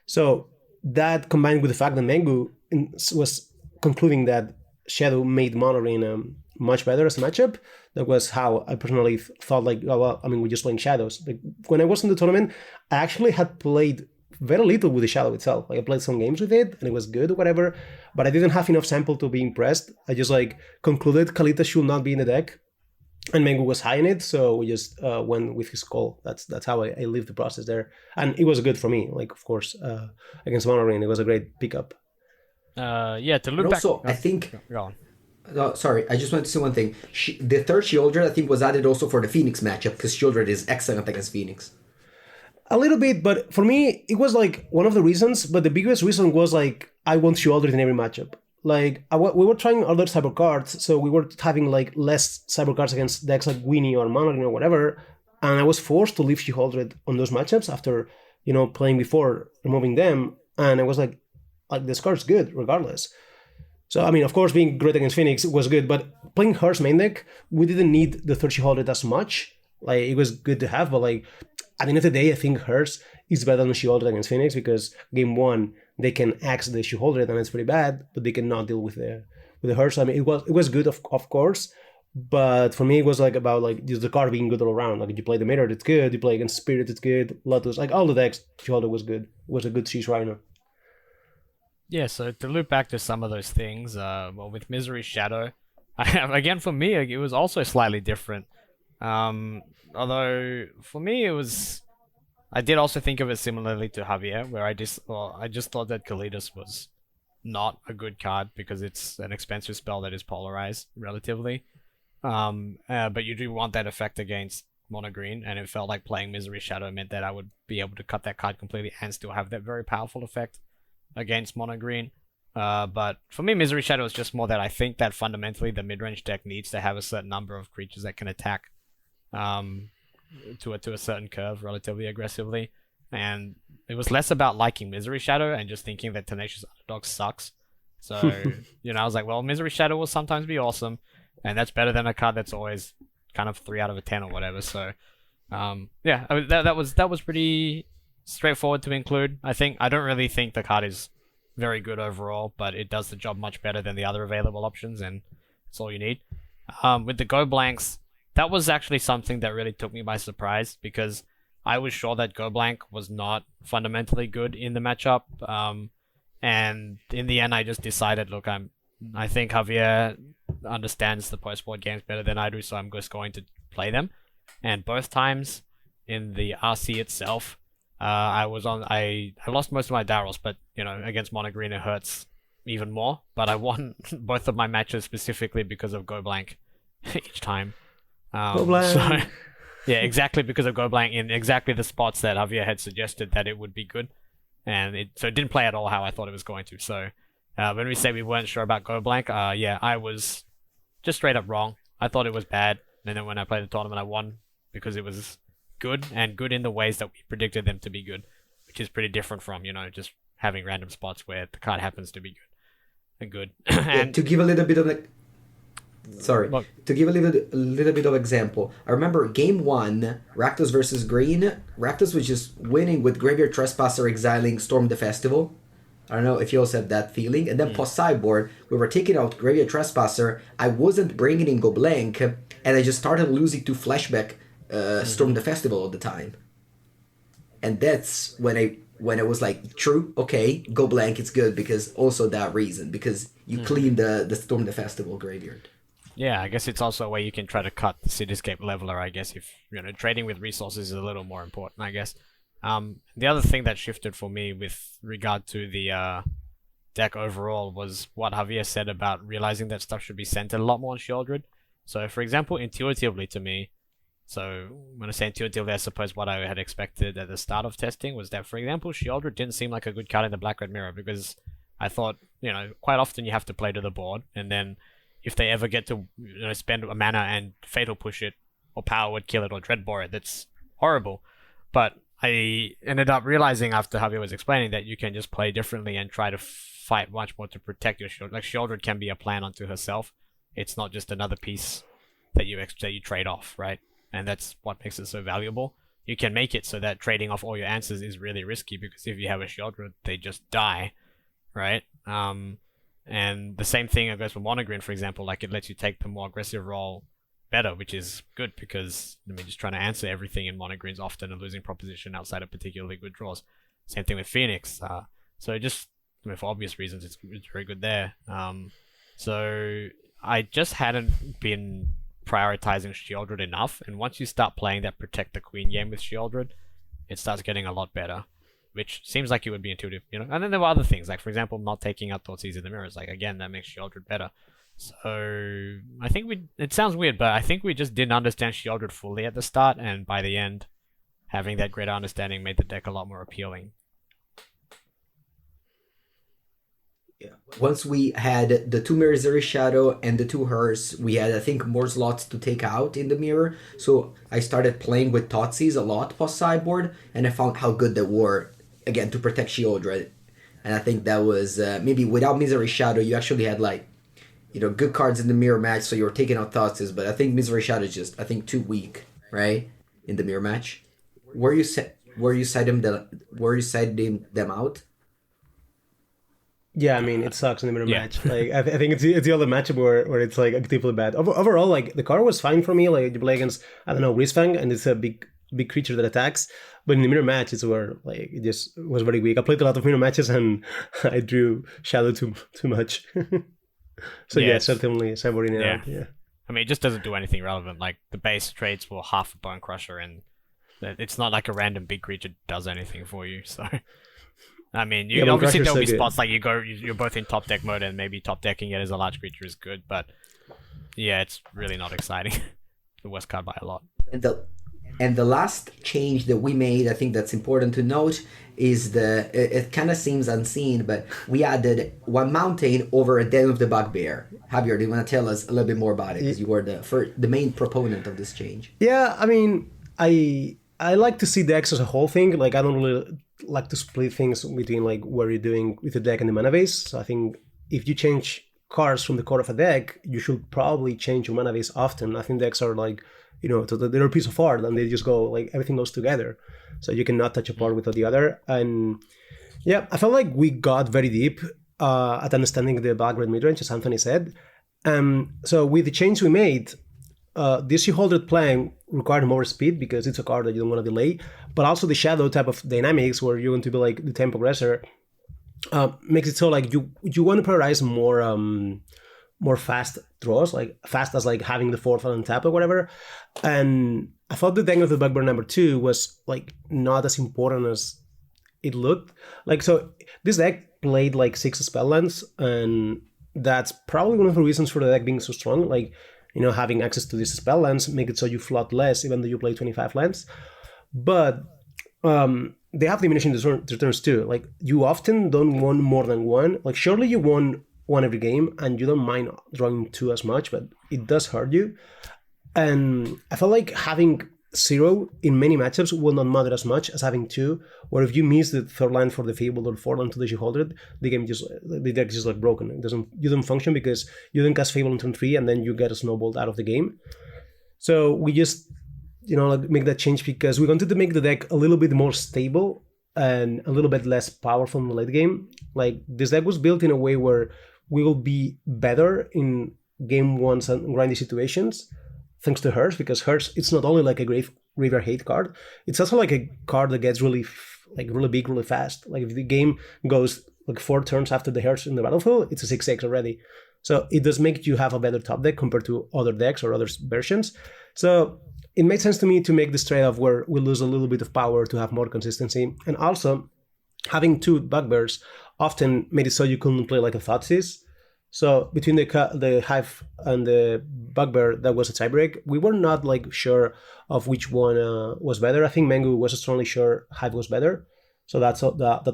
So that, combined with the fact that Mengu was concluding that Shadow made Mono Green much better as a matchup, that was how I personally thought we're just playing Shadows. When I was in the tournament, I actually had played very little with the Shadow itself. I played some games with it, and it was good or whatever, but I didn't have enough sample to be impressed. I just concluded Kalita should not be in the deck, and Mengu was high in it, so we just went with his call. That's how I lived the process there, and it was good for me. Of course, against Mono Green, it was a great pickup. To look back. Also, I think. Go on. Oh, sorry, I just wanted to say one thing. The third Shieldred, I think, was added also for the Phoenix matchup, because Shieldred is excellent against Phoenix. A little bit, but for me, it was one of the reasons, but the biggest reason was I want Shieldred in every matchup. We were trying other cyber cards, so we were having less cyber cards against decks like Winnie or Mono Green or whatever, and I was forced to leave Shieldred on those matchups after, playing before, removing them, and I was this card's good regardless. So, of course, being great against Phoenix was good, but playing Hearth's main deck, we didn't need the third Shieldred as much. It was good to have, but at the end of the day, I think Hearth's is better than Shieldred against Phoenix, because game 1 they can axe the Shieldred and it's pretty bad, but they cannot deal with the Hearth's. It was good of course, but for me it was about just the card being good all around. You play the Mirror, it's good. You play against Spirit, it's good. Lotus, all the decks, Shieldred was good. It was a good Siege Rhino. Yeah, so to loop back to some of those things, well, with Misery Shadow, again for me it was also slightly different. Although for me it was, I did also think of it similarly to Javier, where I just thought that Kalidas was not a good card because it's an expensive spell that is polarized relatively. But you do want that effect against mono green, and it felt like playing Misery Shadow meant that I would be able to cut that card completely and still have that very powerful effect against mono green. But for me, Misery Shadow is just more that I think that fundamentally the mid-range deck needs to have a certain number of creatures that can attack to a certain curve relatively aggressively. And it was less about liking Misery Shadow and just thinking that Tenacious Underdog sucks. So, I was like, well, Misery Shadow will sometimes be awesome, and that's better than a card that's always kind of 3 out of a 10 or whatever. So, that was pretty straightforward to include. I don't really think the card is very good overall, but it does the job much better than the other available options, and it's all you need. With the Go Blanks, that was actually something that really took me by surprise because I was sure that Go Blank was not fundamentally good in the matchup. And in the end, I just decided, look, I think Javier understands the post-board games better than I do, so I'm just going to play them. And both times in the RC itself, I lost most of my Darryls, but against mono green it hurts even more. But I won both of my matches specifically because of Go Blank each time. Go Blank. So, yeah, exactly because of Go Blank in exactly the spots that Javier had suggested that it would be good, and it didn't play at all how I thought it was going to. So when we say we weren't sure about Go Blank, I was just straight up wrong. I thought it was bad, and then when I played the tournament, I won because it was good, and good in the ways that we predicted them to be good, which is pretty different from just having random spots where the card happens to be good and good. And to give a little bit of Look, to give a little bit of example, I remember game 1, Rakdos versus Green. Rakdos was just winning with Graveyard Trespasser exiling Storm the Festival. I don't know if you also have that feeling. And then post sideboard, we were taking out Graveyard Trespasser. I wasn't bringing in Go Blank, and I just started losing to Flashback Storm the Festival all the time. And that's when I was like, true, okay, Go Blank, it's good because also that reason, because you clean the Storm the Festival graveyard. Yeah, I guess it's also a way you can try to cut the Cityscape Leveler, I guess, if, trading with resources is a little more important, I guess. The other thing that shifted for me with regard to the deck overall was what Javier said about realizing that stuff should be centered a lot more on Shieldred. So, for example, intuitively to me, so when I say intuitively, I suppose what I had expected at the start of testing was that, for example, Shieldred didn't seem like a good card in the Black-Red Mirror because I thought, quite often you have to play to the board, and then if they ever get to spend a mana and Fatal Push it, or Power Word kill it, or Dreadbore it, that's horrible. But I ended up realizing after Javier was explaining that you can just play differently and try to fight much more to protect your Shieldred. Like, Shieldred can be a plan unto herself. It's not just another piece that you trade off, right? And that's what makes it so valuable. You can make it so that trading off all your answers is really risky, because if you have a Shieldred, they just die, right? And the same thing goes for Monogreen, for example. Like, it lets you take the more aggressive role better, which is good because, just trying to answer everything in Monogreen's often a losing proposition outside of particularly good draws. Same thing with Phoenix. So just, for obvious reasons, it's very good there. So I just hadn't been prioritizing Shieldred enough, and once you start playing that Protect the Queen game with Shieldred, it starts getting a lot better, which seems like it would be intuitive, And then there were other things, like, for example, not taking out Thoughtseize in the Mirrors. Like, again, that makes Shieldred better. So I think it sounds weird, but I think we just didn't understand Shieldred fully at the start, and by the end, having that greater understanding made the deck a lot more appealing. Yeah. Once we had the 2 Misery Shadow and the 2 Hers, we had, I think, more slots to take out in the mirror. So I started playing with Thoughtseize a lot post sideboard, and I found how good they were, again, to protect Shieldred. And I think that was, maybe without Misery Shadow, you actually had, like, good cards in the mirror match, so you were taking out Thoughtseize, but I think Misery Shadow is just, I think, too weak, right, in the mirror match. Were you siding them out? Yeah, it sucks in the mirror match. Like, I think it's the other matchup where it's like actively bad. Overall, like, the card was fine for me. Like, you play against, I don't know, Rizfang, and it's a big big creature that attacks. But in the mirror matches where like it just was very weak. I played a lot of mirror matches and I drew Shadow too much. So yeah, certainly sabotaging it out. Yeah. I mean, it just doesn't do anything relevant. Like the base traits will half a Bone Crusher, and it's not like a random big creature does anything for you. So, I mean, you obviously there'll be spots like you're both in top deck mode, and maybe top decking it as a large creature is good, but yeah, it's really not exciting. The worst card by a lot. And the last change that we made, I think that's important to note, is it kind of seems unseen, but we added one mountain over a Den of the Bugbear. Javier, do you want to tell us a little bit more about it? Because you were the main proponent of this change. Yeah, I mean, I like to see decks as a whole thing. Like, I don't really like to split things between like what you're doing with the deck and the mana base. So I think if you change cards from the core of a deck, you should probably change your mana base often. I think decks are like, they're a piece of art and they just go like everything goes together. So you cannot touch a part without the other. And yeah, I felt like we got very deep at understanding the background midrange, as Anthony said. So with the change we made, this She-Holded playing required more speed because it's a card that you don't want to delay, but also the shadow type of dynamics where you're going to be like the tempo aggressor makes it so like you want to prioritize more fast draws, like fast as like having the fourth on tap or whatever. And I thought the deck of the Bugbear number 2 was like not as important as it looked. Like, so this deck played like 6 spell lands, and that's probably one of the reasons for the deck being so strong. Like, having access to these spell lands make it so you flood less even though you play 25 lands. But they have diminishing returns too. Like, you often don't want more than one. Like, surely you want one every game and you don't mind drawing 2 as much, but it does hurt you. And I felt like having 0 in many matchups will not matter as much as having 2, where if you miss the 3rd land for the Fable or 4th land to the She-Holded, the deck is just like broken. You don't function because you don't cast Fable on turn 3 and then you get a snowballed out of the game. So we just make that change because we wanted to make the deck a little bit more stable and a little bit less powerful in the late game. Like, this deck was built in a way where we will be better in game ones and grindy situations thanks to Hearth, because Hearth, it's not only like a graveyard hate card, it's also like a card that gets really big really fast. Like, if the game goes like 4 turns after the Hearth in the battlefield, it's a 6/6 already. So it does make you have a better top deck compared to other decks or other versions. So it made sense to me to make this trade-off where we lose a little bit of power to have more consistency. And also, having 2 Bugbears often made it so you couldn't play like a Thoughtseize. So between the Hive and the Bugbear, that was a tiebreak. We were not like sure of which one was better. I think Mengu was strongly sure Hive was better. So that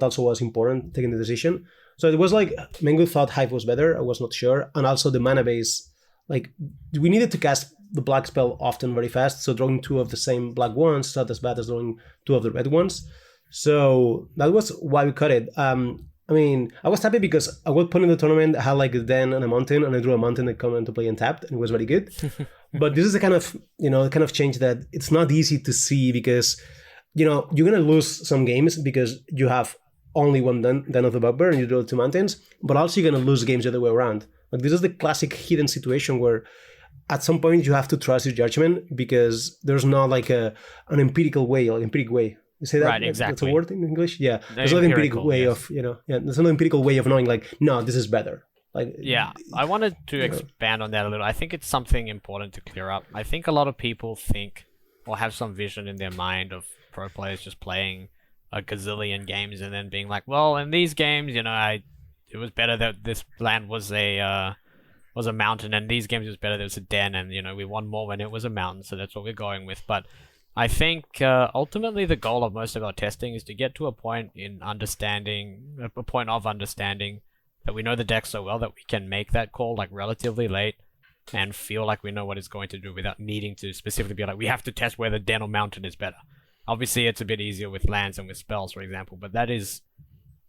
also was important, taking the decision. So it was like Mengu thought Hive was better. I was not sure. And also the mana base, like, we needed to cast the black spell often very fast. So drawing 2 of the same black ones is not as bad as drawing 2 of the red ones. So that was why we cut it. I mean, I was happy because I was put in the tournament, I had like a den and a mountain, and I drew a mountain that came into play and tapped, and it was very good. But this is the kind of change that it's not easy to see because, you're going to lose some games because you have only one den of the Bugbear and you draw 2 mountains, but also you're going to lose games the other way around. Like, this is the classic hidden situation where at some point you have to trust your judgment because there's not like an empirical way. You say that? Right, exactly. That's a word in English? Yeah. There's no empirical way of, there's no empirical way of knowing, like, no, this is better. Like, yeah, I wanted to expand on that a little. I think it's something important to clear up. I think a lot of people think or have some vision in their mind of pro players just playing a gazillion games and then being like, well, in these games, it was better that this land was a mountain, and these games it was better that it was a den, and we won more when it was a mountain, so that's what we're going with. But I think ultimately the goal of most of our testing is to get to a point of understanding that we know the deck so well that we can make that call like relatively late and feel like we know what it's going to do without needing to specifically be like, we have to test whether den or mountain is better. Obviously, it's a bit easier with lands and with spells, for example, but that is,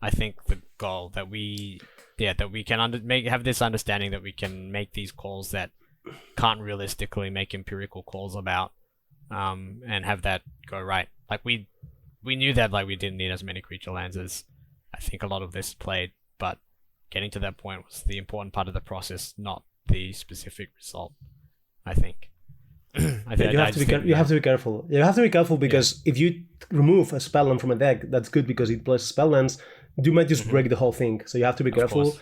I think, the goal, that we can have this understanding that we can make these calls that can't realistically make empirical calls about. And have that go right. Like, we knew that like we didn't need as many creature lands as I think a lot of this played, but getting to that point was the important part of the process, not the specific result, I think. You have to be careful. You have to be careful. You have to be careful because if you remove a spell land from a deck, that's good because it plays spell lands. You might just break the whole thing. So you have to be careful.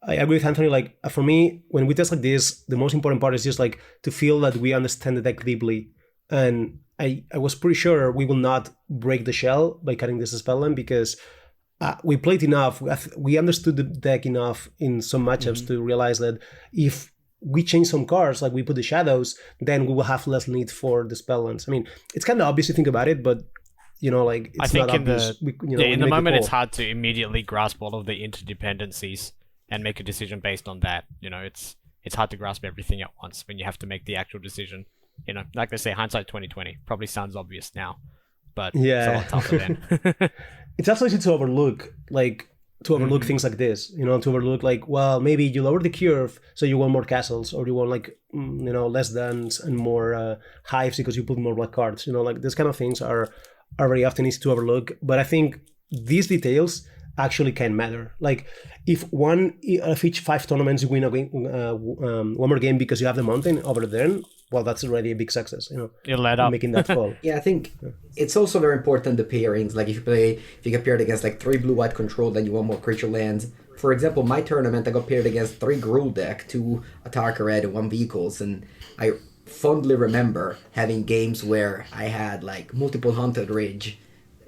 I agree with Anthony. Like for me, when we test like this, the most important part is just like to feel that we understand the deck deeply. And I was pretty sure we will not break the shell by cutting this spell land because we played enough. We understood the deck enough in some matchups to realize that if we change some cards, like we put the shadows, then we will have less need for the spell lands. I mean, it's kind of obvious to think about it, but like it's not obvious. In the moment, it's hard to immediately grasp all of the interdependencies and make a decision based on that. It's hard to grasp everything at once when you have to make the actual decision. Like they say, hindsight 2020 probably sounds obvious now, but it's a lot tougher then. It's also easy to overlook, things like this, to overlook like, well, maybe you lower the curve, so you want more castles, or you want like, less duns and more hives because you put more black cards. Like these kind of things are very often easy to overlook. But I think these details actually can matter. Like if one of each 5 tournaments you win one more game because you have the mountain over there, well, that's already a big success. You let up making that fall. Yeah, I think it's also very important the pairings. Like if you get paired against like 3 blue-white control, then you want more creature lands. For example, my tournament I got paired against 3 Gruul deck, 2 Atarka Red and 1 Vehicles, and I fondly remember having games where I had like multiple Haunted Ridge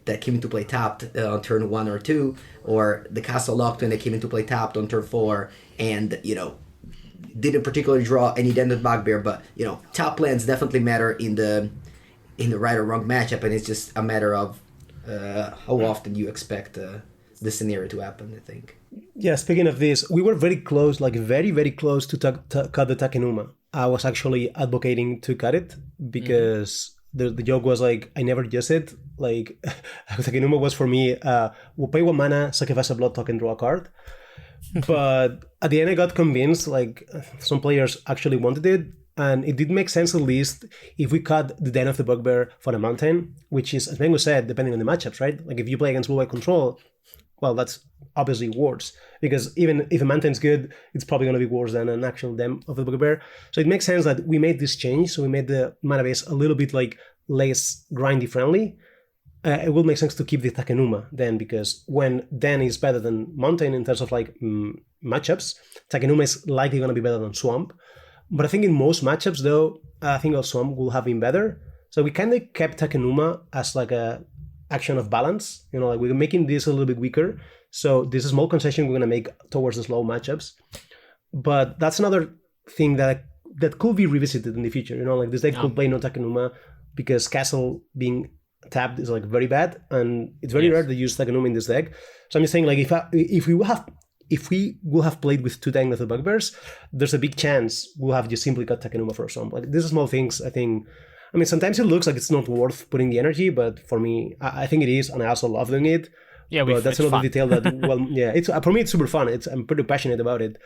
that came into play tapped on turn 1 or 2, or the Castle Locked when they came into play tapped on turn 4, and didn't particularly draw any Dented Bugbear, but top lands definitely matter in the right or wrong matchup, and it's just a matter of how often you expect the scenario to happen, I think. Yeah, speaking of this, we were very close, like very, very close to cut the Takenuma. I was actually advocating to cut it because the joke was like, I never use it. Like, Takenuma was for me, we'll pay 1 mana, sacrifice a blood token, draw a card. But at the end, I got convinced, like, some players actually wanted it. And it did make sense, at least, if we cut the Den of the Bugbear for a mountain, which is, as Mengu said, depending on the matchups, right? Like, if you play against blue-white control, well, that's obviously worse. Because even if a mountain's good, it's probably going to be worse than an actual Den of the Bugbear. So it makes sense that we made this change. So we made the mana base a little bit, like, less grindy friendly. It will make sense to keep the Takenuma then, because when Den is better than Mountain in terms of like matchups, Takenuma is likely going to be better than Swamp. But I think in most matchups, though, I think our Swamp will have been better. So we kind of kept Takenuma as like a action of balance. Like we're making this a little bit weaker. So this is a small concession we're going to make towards the slow matchups. But that's another thing that could be revisited in the future. Like this deck could play no Takenuma because Castle being tapped is like very bad, and it's very rare to use Takenuma in this deck. So I'm just saying, like, if we will have played with 2 Den of the Bugbears, there's a big chance we'll have just simply cut Takenuma for some. Like, these are small things. I think. I mean, sometimes it looks like it's not worth putting the energy, but for me, I think it is, and I also love doing it. Yeah, but that's another detail that. Well, yeah, it's for me, it's super fun. I'm pretty passionate about it,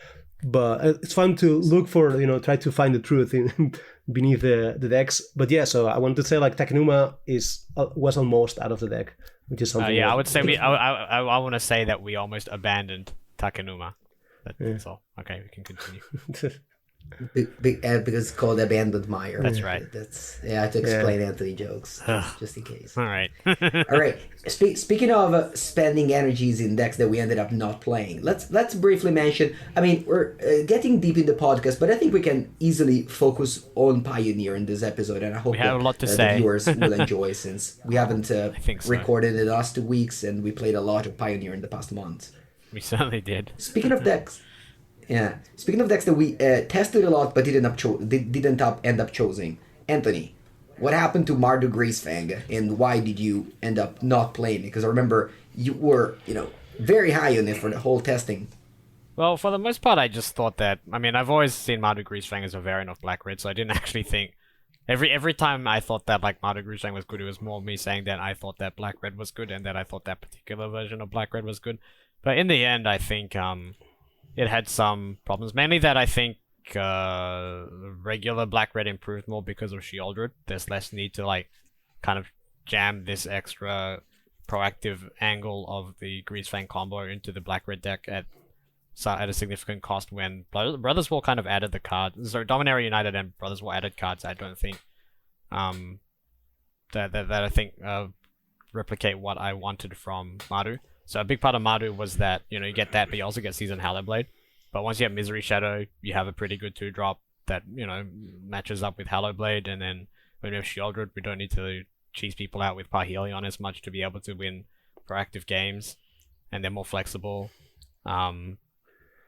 but it's fun to look for. Try to find the truth beneath the decks. But yeah, so I want to say like Takenuma was almost out of the deck, which is something. I would say I want to say that we almost abandoned Takenuma. That's all. Okay, we can continue. Because it's called Abandoned Mire. That's right. I have to explain Anthony jokes just in case. All right. All right. Speaking of spending energies in decks that we ended up not playing, let's briefly mention. I mean, we're getting deep in the podcast, but I think we can easily focus on Pioneer in this episode, and I hope we have a lot to the say. viewers will enjoy recorded we haven't recorded in the last 2 weeks, and we played a lot of Pioneer in the past month. We certainly did. Speaking of decks. Yeah. Speaking of decks that we tested a lot but didn't end up choosing, Anthony, what happened to Mardu Greasefang, and why did you end up not playing it? Because I remember you were, very high on it for the whole testing. Well, for the most part, I just thought that. I mean, I've always seen Mardu Greasefang as a variant of Black Red, so I didn't actually think. Every time I thought that like Mardu Greasefang was good, it was more me saying that I thought that Black Red was good, and that I thought that particular version of Black Red was good. But in the end, I think it had some problems. Mainly that I think regular Black Red improved more because of Sheoldred. There's less need to like kind of jam this extra proactive angle of the Greasefang combo into the Black Red deck at a significant cost when Brothers War kind of added the card. So Dominaria United and Brothers War added cards I don't think that I think replicate what I wanted from Maru. So a big part of Maru was that, you get that, but you also get Seasoned Hallowblade. But once you have Misery Shadow, you have a pretty good 2-drop that, matches up with Hallowblade, and then when we have Shieldred, we don't need to cheese people out with Parhelion as much to be able to win proactive games, and they're more flexible. I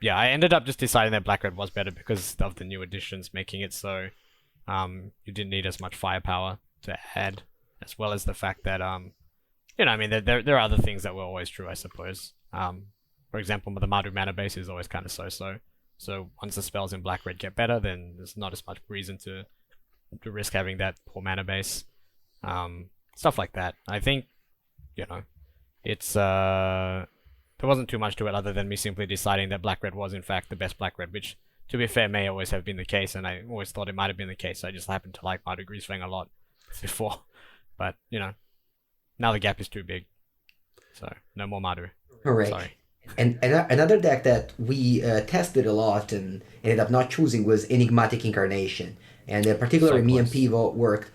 ended up just deciding that Black Red was better because of the new additions, making it so you didn't need as much firepower to add, as well as the fact that there are other things that were always true, I suppose. For example, the Maru mana base is always kind of so-so. So once the spells in Black Red get better, then there's not as much reason to risk having that poor mana base. Stuff like that. I think, it's there wasn't too much to it other than me simply deciding that Black Red was in fact the best Black Red, which, to be fair, may always have been the case, and I always thought it might have been the case. I just happened to like Maru Greasefang a lot before. But, now the gap is too big. So, no more Maru. All right. Sorry. And another deck that we tested a lot and ended up not choosing was Enigmatic Incarnation. And particularly me and Pivo worked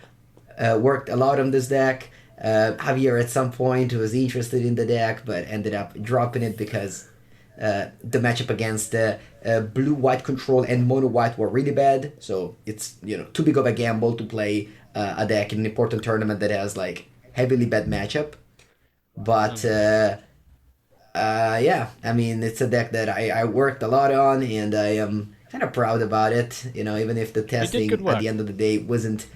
a lot on this deck. Javier at some point was interested in the deck, but ended up dropping it because the matchup against blue-white control and mono-white were really bad. So it's too big of a gamble to play a deck in an important tournament that has like heavily bad matchup. But it's a deck that I worked a lot on, and I am kind of proud about it. Even if the testing at the end of the day wasn't.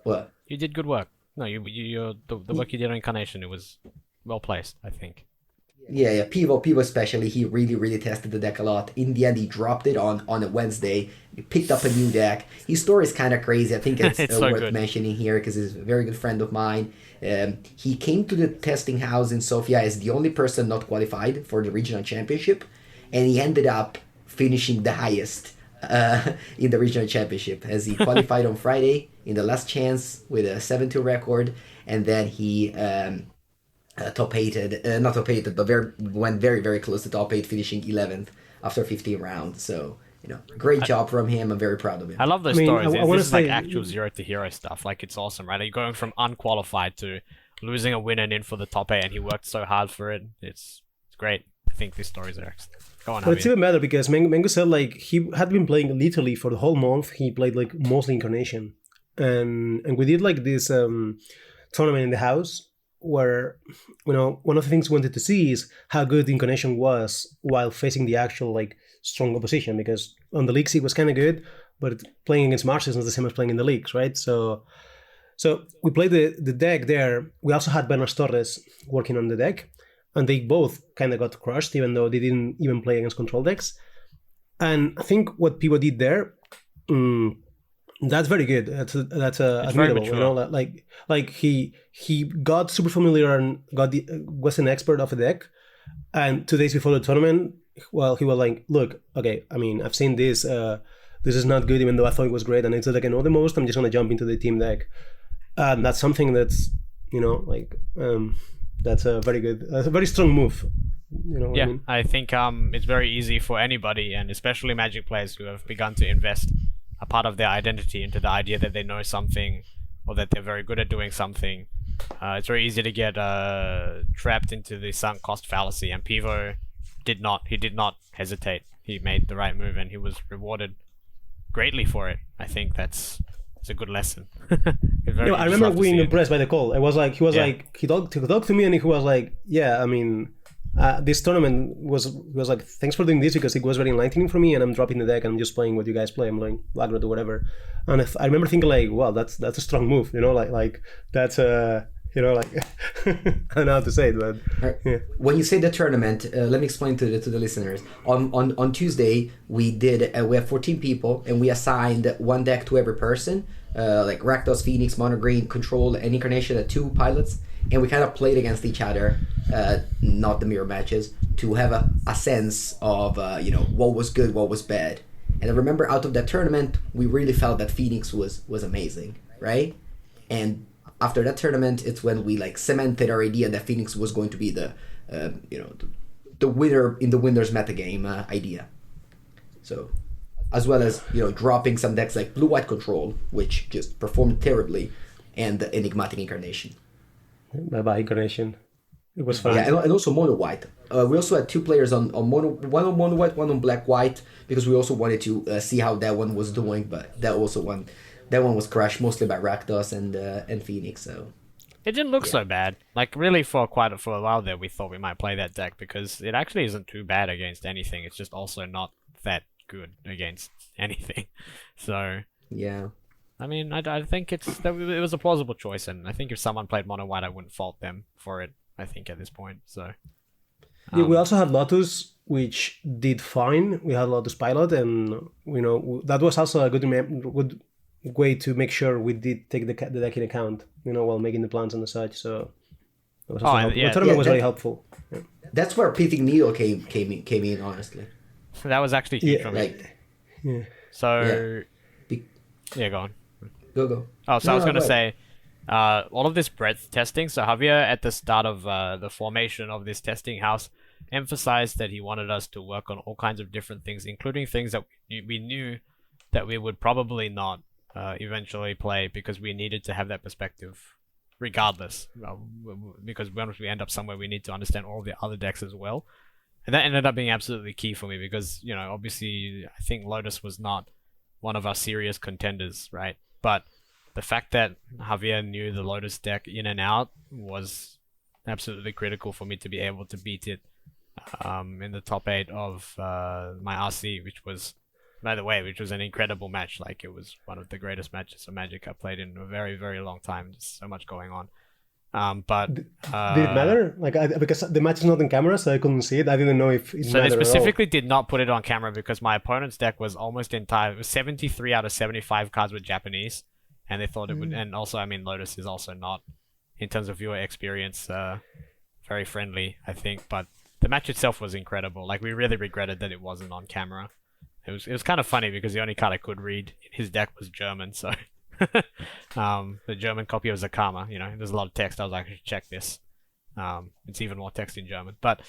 What? You did good work. No, the work you did on Incarnation, it was well placed, I think. Yeah. Pivo especially, he really tested the deck a lot. In the end, he dropped it on a Wednesday. He picked up a new deck. His story is kind of crazy. I think it's so worth mentioning here because he's a very good friend of mine. He came to the testing house in Sofia as the only person not qualified for the regional championship, and he ended up finishing the highest in the regional championship, as he qualified on Friday in the last chance with a 7-2 record, and then he went very close to top 8, finishing 11th after 15 rounds. So great job from him. I'm very proud of him. I love those stories. This is like actual zero to hero stuff. Like, it's awesome, right? You're going from unqualified to losing a win and in for the top 8, and he worked so hard for it. It's great. I think these stories are excellent. Go on, but it's even better because Mengu said like he had been playing literally for the whole month. He played like mostly Incarnation, and we did like this tournament in the house where one of the things we wanted to see is how good the Incarnation was while facing the actual like strong opposition, because on the leagues it was kind of good, but playing against Mars is not the same as playing in the leagues, right? So we played the deck there. We also had Bernard Torres working on the deck, and they both kind of got crushed, even though they didn't even play against control decks. And I think what people did there, that's very good. That's admirable. Like he got super familiar and was an expert of a deck. And 2 days before the tournament, well, he was like, "Look, okay, I mean, I've seen this. This is not good, even though I thought it was great. And it's the deck I know the most. I'm just gonna jump into the team deck." And that's something that's that's a very good, that's a very strong move. Yeah, I mean? I think it's very easy for anybody, and especially Magic players who have begun to invest a part of their identity into the idea that they know something or that they're very good at doing something. It's very easy to get trapped into the sunk cost fallacy, and Pivo did not hesitate. He made the right move, and he was rewarded greatly for it. I think it's a good lesson. I remember being impressed by the call. It was like he talked to me, and he was like, "Yeah, I mean, this tournament was like, thanks for doing this because it was very enlightening for me, and I'm dropping the deck and I'm just playing what you guys play. I'm playing Black Red or whatever." And I remember thinking like, "Wow, that's a strong move." Like that's I don't know how to say it, but yeah. When you say the tournament, let me explain to the listeners. On Tuesday, we have 14 people, and we assigned one deck to every person, like Rakdos, Phoenix, Mono Green, Control, and Incarnation at 2 pilots, and we kind of played against each other, not the mirror matches, to have a sense of what was good, what was bad. And I remember out of that tournament, we really felt that Phoenix was amazing, right? And after that tournament, it's when we like cemented our idea that Phoenix was going to be the winner in the winner's metagame idea. So as well as dropping some decks like Blue-White Control, which just performed terribly, and the Enigmatic Incarnation. Bye-bye, Incarnation. It was fun. Yeah, and also Mono-White. We also had 2 players on Mono, one on Mono-White, one on Black-White, because we also wanted to see how that one was doing, but that one was crushed mostly by Rakdos and Phoenix, so... It didn't look so bad. Like, really, for a while there, we thought we might play that deck, because it actually isn't too bad against anything. It's just also not that good against anything. So... Yeah. I mean, I think it was a plausible choice, and I think if someone played Mono White, I wouldn't fault them for it, I think, at this point, so... Yeah, we also had Lotus, which did fine. We had Lotus Pilot, and, that was also a good way to make sure we did take the deck in account, while making the plans and such, so... That was also the tournament was very helpful. Yeah. That's where Pithing Needle came in, honestly. That was actually huge for me. Yeah. So... Yeah, go on. Go. Oh, so I was going to say, all of this breadth testing, so Javier, at the start of the formation of this testing house, emphasized that he wanted us to work on all kinds of different things, including things that we knew that we would probably not eventually play, because we needed to have that perspective regardless. Because once we end up somewhere, we need to understand all the other decks as well. And that ended up being absolutely key for me, because, obviously, I think Lotus was not one of our serious contenders, right? But the fact that Javier knew the Lotus deck in and out was absolutely critical for me to be able to beat it in the top 8 of my RC, which was, by the way, an incredible match. Like, it was one of the greatest matches of Magic I've played in a very, very long time. Just so much going on. But did it matter? Because the match is not on camera, so I couldn't see it. I didn't know if it so mattered they specifically did not put it on camera because my opponent's deck was almost entire. It was 73 out of 75 cards were Japanese, and they thought it would. And also, I mean, Lotus is also not, in terms of viewer experience, very friendly, I think. But the match itself was incredible. Like, we really regretted that it wasn't on camera. It was kind of funny because the only card I could read in his deck was German, so. The German copy of Zakama, there's a lot of text. I was like, I should check this. It's even more text in German. But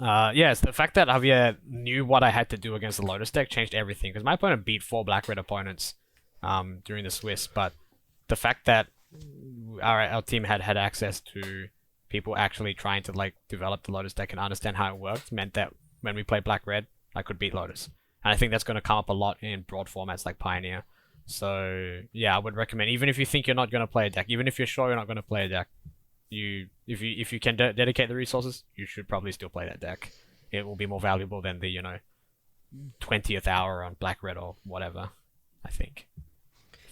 yes, the fact that Javier knew what I had to do against the Lotus deck changed everything, because my opponent beat 4 black-red opponents during the Swiss, but the fact that our team had access to people actually trying to develop the Lotus deck and understand how it worked meant that when we play black-red, I could beat Lotus. And I think that's going to come up a lot in broad formats like Pioneer. So yeah, I would recommend, even if you think you're not going to play a deck, even if you're sure you're not going to play a deck, if you can dedicate the resources, you should probably still play that deck. It will be more valuable than the 20th hour on black red or whatever, I think.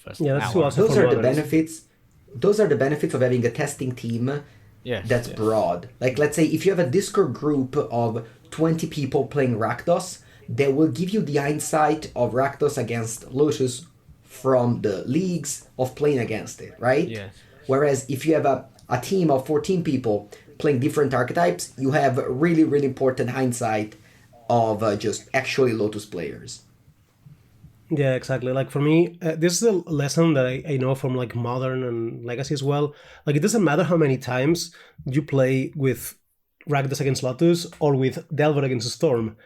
Those are the benefits. Those are the benefits of having a testing team that's broad. Like, let's say if you have a Discord group of 20 people playing Rakdos, they will give you the hindsight of Rakdos against Lotus from the leagues of playing against it, right? Yeah. Whereas if you have a team of 14 people playing different archetypes, you have really, really important hindsight of just actually Lotus players. Yeah, exactly. Like, for me, this is a lesson that I know from Modern and Legacy as well. Like, it doesn't matter how many times you play with Rakdos against Lotus or with Delver against Storm.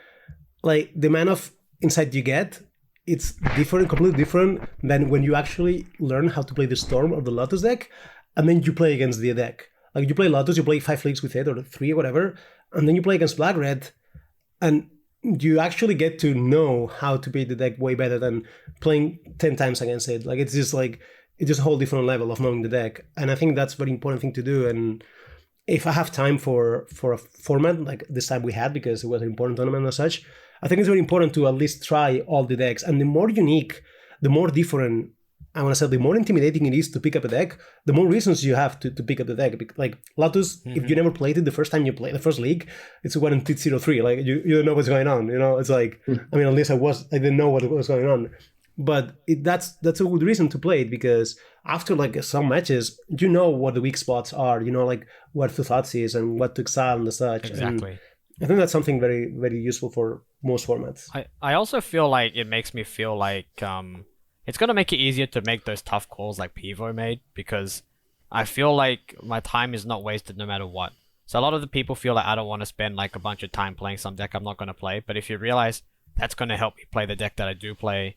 Like, the amount of insight you get, it's different, completely different than when you actually learn how to play the Storm or the Lotus deck, and then you play against the deck. Like, you play Lotus, you play 5 leagues with it, or 3 or whatever, and then you play against Black-Red, and you actually get to know how to beat the deck way better than playing 10 times against it. Like, it's just a whole different level of knowing the deck, and I think that's a very important thing to do. And if I have time for a format like this time we had, because it was an important tournament and such, I think it's very important to at least try all the decks. And the more unique, the more different, I want to say, the more intimidating it is to pick up a deck, the more reasons you have to pick up the deck. Like Lotus, if you never played it the first time you play the first league, it's 1 in 03. Like, you don't know what's going on. It's like, I mean, at least I didn't know what was going on. But that's a good reason to play it, because after some matches, you know what the weak spots are, what to Thoughtseize and what to exile and such. Exactly. And I think that's something very, very useful for most formats. I also feel like it makes me feel like it's going to make it easier to make those tough calls like Pivo made, because I feel like my time is not wasted no matter what. So a lot of the people feel like I don't want to spend a bunch of time playing some deck I'm not going to play, but if you realize that's going to help me play the deck that I do play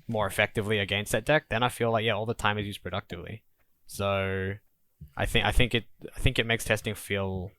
more effectively against that deck, then I feel like all the time is used productively. So I think it makes testing feel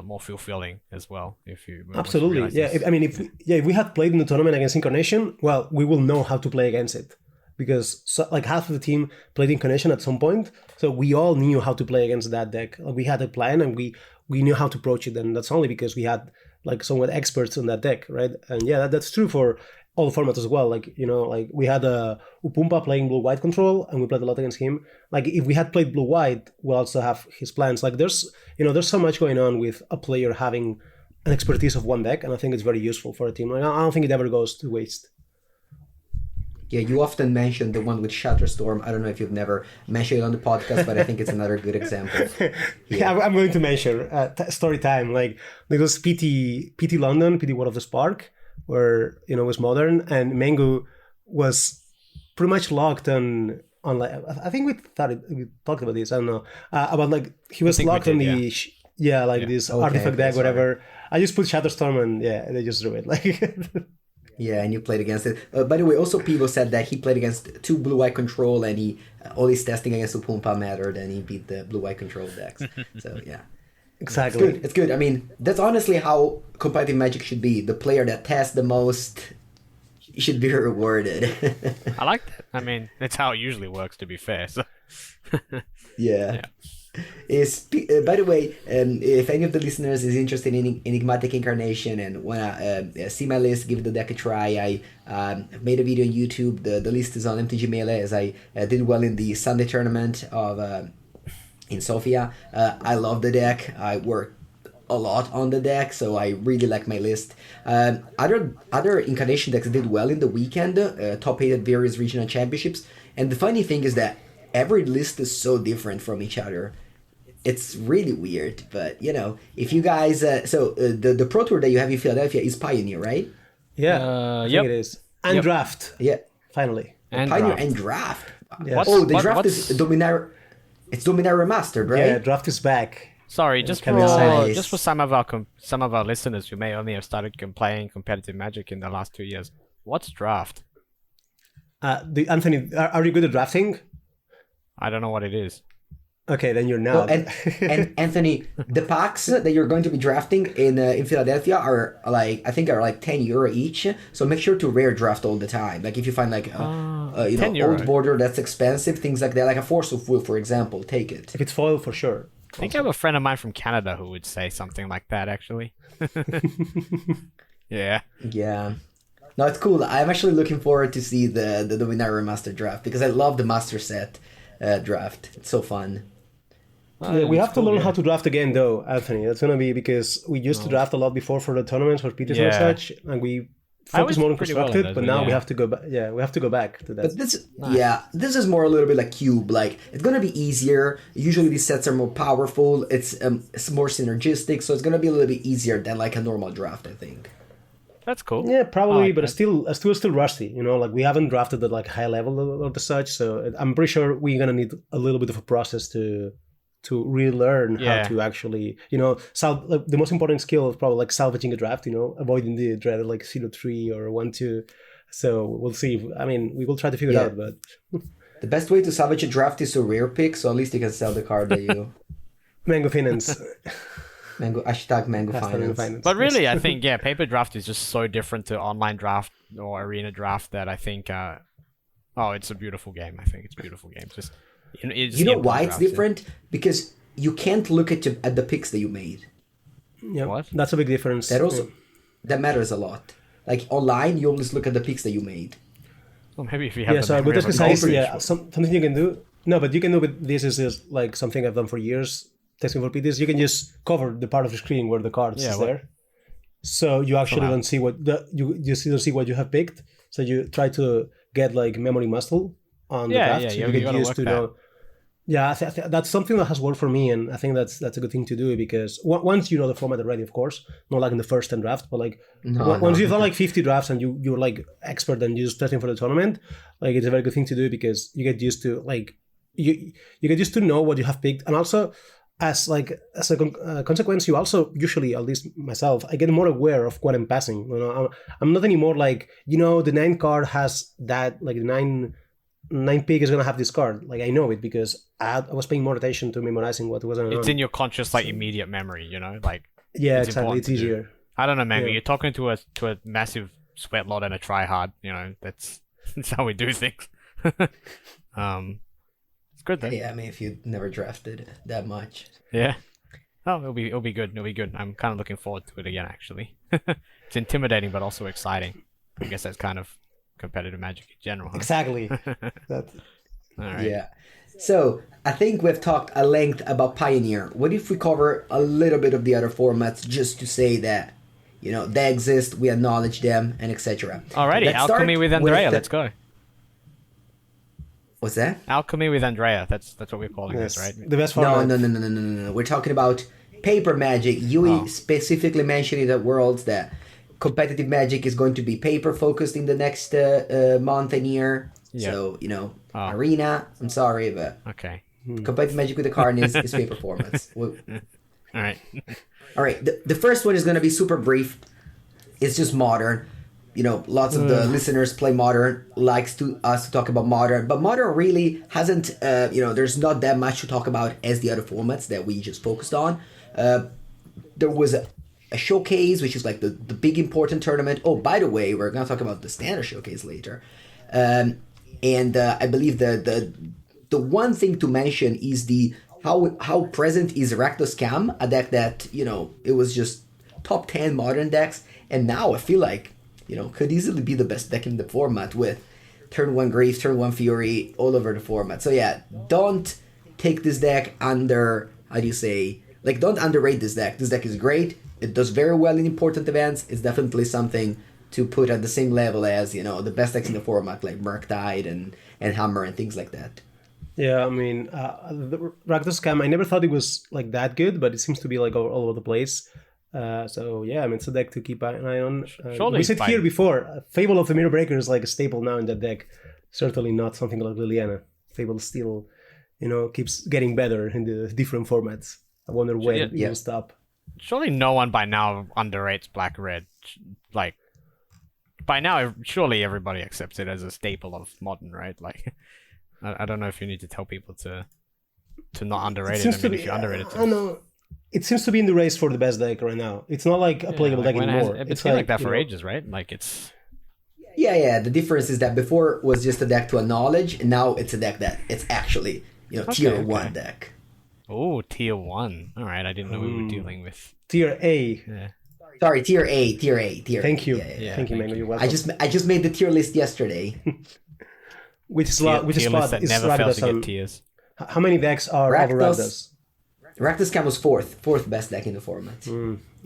more fulfilling as well. If you absolutely, if we had played in the tournament against Incarnation, well, we will know how to play against it because like half of the team played Incarnation at some point, so we all knew how to play against that deck. We had a plan and we knew how to approach it, and that's only because we had like somewhat experts on that deck, right? And that's true for all formats as well. Like, like we had Upumpa playing blue-white control, and we played a lot against him. Like, if we had played blue-white, we'll also have his plans. Like, there's so much going on with a player having an expertise of one deck, and I think it's very useful for a team. Like, I don't think it ever goes to waste. Yeah, you often mention the one with Shatterstorm. I don't know if you've never mentioned it on the podcast, but I think it's another good example. Yeah, I'm going to mention story time. Like, there was PT London, PT World of the Spark, where it was modern, and Mengu was pretty much locked on like, I think we talked about this. I don't know about, like, he was locked on the this artifact deck, whatever. I just put Shatterstorm and they just drew it like. Yeah, and you played against it. By the way, also Pivo said that he played against 2 blue-white control, and all his testing against Upumpa mattered, and he beat the blue-white control decks. So yeah. Exactly. It's good. I mean, that's honestly how competitive Magic should be. The player that tests the most should be rewarded. I like that. I mean, that's how it usually works, to be fair. So. Yeah. By the way, if any of the listeners is interested in Enigmatic Incarnation and wanna see my list, give the deck a try, I made a video on YouTube. The list is on MTG Melee, as I did well in the Sunday tournament of in Sofia. I love the deck. I worked a lot on the deck, so I really like my list. Other Incarnation decks did well in the weekend, top 8 at various regional championships, and the funny thing is that every list is so different from each other. It's really weird, but if you guys, the Pro Tour that you have in Philadelphia is Pioneer, right? Yeah, I think it is. And Draft. Yeah, finally. And Pioneer draft. And Draft. Yes. The draft is Dominaria. It's Dominaria Remastered, right? Yeah, Draft is back. Sorry, just for some of our listeners who may only have started playing competitive Magic in the last 2 years, what's Draft? Anthony, are you good at drafting? I don't know what it is. Okay, then you're not. And Anthony, the packs that you're going to be drafting in Philadelphia are like €10 each. So make sure to rare draft all the time. Like if you find like old border that's expensive, things like that, like a Force of Will, for example, take it. If it's foil, for sure. I think I have a friend of mine from Canada who would say something like that. Actually. Yeah. Yeah. No, it's cool. I'm actually looking forward to see the Dominaria Remastered draft because I love the Master Set draft. It's so fun. We have to learn how to draft again, though, Anthony. That's gonna be because we used to draft a lot before for the tournaments for PTs and such, and we focus more on constructed. But now we have to go back. Yeah, we have to go back to that. But this is more a little bit like Cube. Like it's gonna be easier. Usually these sets are more powerful. It's more synergistic, so it's gonna be a little bit easier than like a normal draft, I think. That's cool. Yeah, probably, but it's still rusty. Like we haven't drafted at like high level or the such. So I'm pretty sure we're gonna need a little bit of a process to relearn how to actually, the most important skill is probably like salvaging a draft, avoiding the dreaded like 0-3 or 1-2. So we'll see. We will try to figure it out, but the best way to salvage a draft is to rare pick, so at least you can sell the card that you Mango Finance. Mango Finance. But really, I think paper draft is just so different to online draft or arena draft that I think it's a beautiful game. I think it's a beautiful game. Just you know why it's different? Because you can't look at the picks that you made. Yeah, what? That's a big difference. That matters a lot. Like online, you always look at the picks that you made. Well, maybe if you have something you can do. No, but you can do with this is like something I've done for years. Testing for PTs, you can just cover the part of the screen where the cards is there. So you actually don't see what you don't see what you have picked. So you try to get like memory muscle on the draft. So you get used to know. Yeah, that's something that has worked for me, and I think that's a good thing to do because once you know the format already, of course, not like in the first 10 drafts, but like once you've done like 50 drafts and you're like expert and you're just testing for the tournament, like it's a very good thing to do because you get used to like you get used to know what you have picked, and also as a consequence, you also usually, at least myself, I get more aware of what I'm passing. I'm not anymore like, the 9 card has that, like the 9 pick is gonna have this card. Like I know it because I was paying more attention to memorizing what was going on. It's in your conscious, like, immediate memory. Like yeah, exactly. It's easier. I don't know, man. Yeah. You're talking to a massive sweat lot and a try hard. That's how we do things. It's good though. Yeah, I mean, if you never drafted that much. Yeah. Oh, it'll be good. It'll be good. I'm kind of looking forward to it again. Actually, it's intimidating but also exciting. I guess that's kind of competitive Magic in general. Huh? Exactly. That's... All right. Yeah. So I think we've talked at length about Pioneer. What if we cover a little bit of the other formats just to say that, they exist, we acknowledge them, and etc. Alrighty, Alchemy with Andrea. Let's go. What's that? Alchemy with Andrea. That's what we're calling this, right? The best format. No. We're talking about paper Magic. You specifically mentioned in the Worlds that competitive Magic is going to be paper focused in the next month and year. Yeah. So, Arena, I'm sorry, but okay. Competitive Magic with the card is paper formats. All right. The first one is going to be super brief. It's just Modern. Lots of the listeners play Modern, likes us to talk about Modern, but Modern really hasn't, there's not that much to talk about as the other formats that we just focused on. There was a showcase, which is like the big important tournament. Oh, by the way, we're going to talk about the standard showcase later. And I believe the one thing to mention is how present is Rakdos Cam, a deck that, it was just top 10 Modern decks, and now I feel like, could easily be the best deck in the format with turn 1 Greaves, turn 1 Fury, all over the format. So yeah, don't take this deck don't underrate this deck. This deck is great. It does very well in important events. It's definitely something to put at the same level as, the best decks in the format, like Murktide and Hammer and things like that. Yeah, I mean, the Rakdos Cam, I never thought it was like that good, but it seems to be like all over the place. So yeah, I mean, it's a deck to keep an eye on. We said here before, Fable of the Mirror Breaker is like a staple now in that deck. Certainly not something like Liliana. Fable still, keeps getting better in the different formats. I wonder when it will stop. Surely no one by now underrates Black Red. Like, by now, surely everybody accepts it as a staple of Modern, right? Like, I don't know if you need to tell people to not underrate it. I mean, if you underrate it, I don't know. It seems to be in the race for the best deck right now. It's not like a playable deck anymore. It's been like that for ages, right? Like it's... Yeah. The difference is that before it was just a deck to acknowledge, and now it's a deck that it's actually, tier 1 deck. Oh, tier 1. All right, I didn't know we were dealing with... Tier A. Yeah. Sorry, tier A. Thank you. Yeah, thank you, Mengu. You're welcome. I just made the tier list yesterday. Which spot is Rakdos tiers. How many decks are over Rakdos? Rakdos Cam was fourth best deck in the format.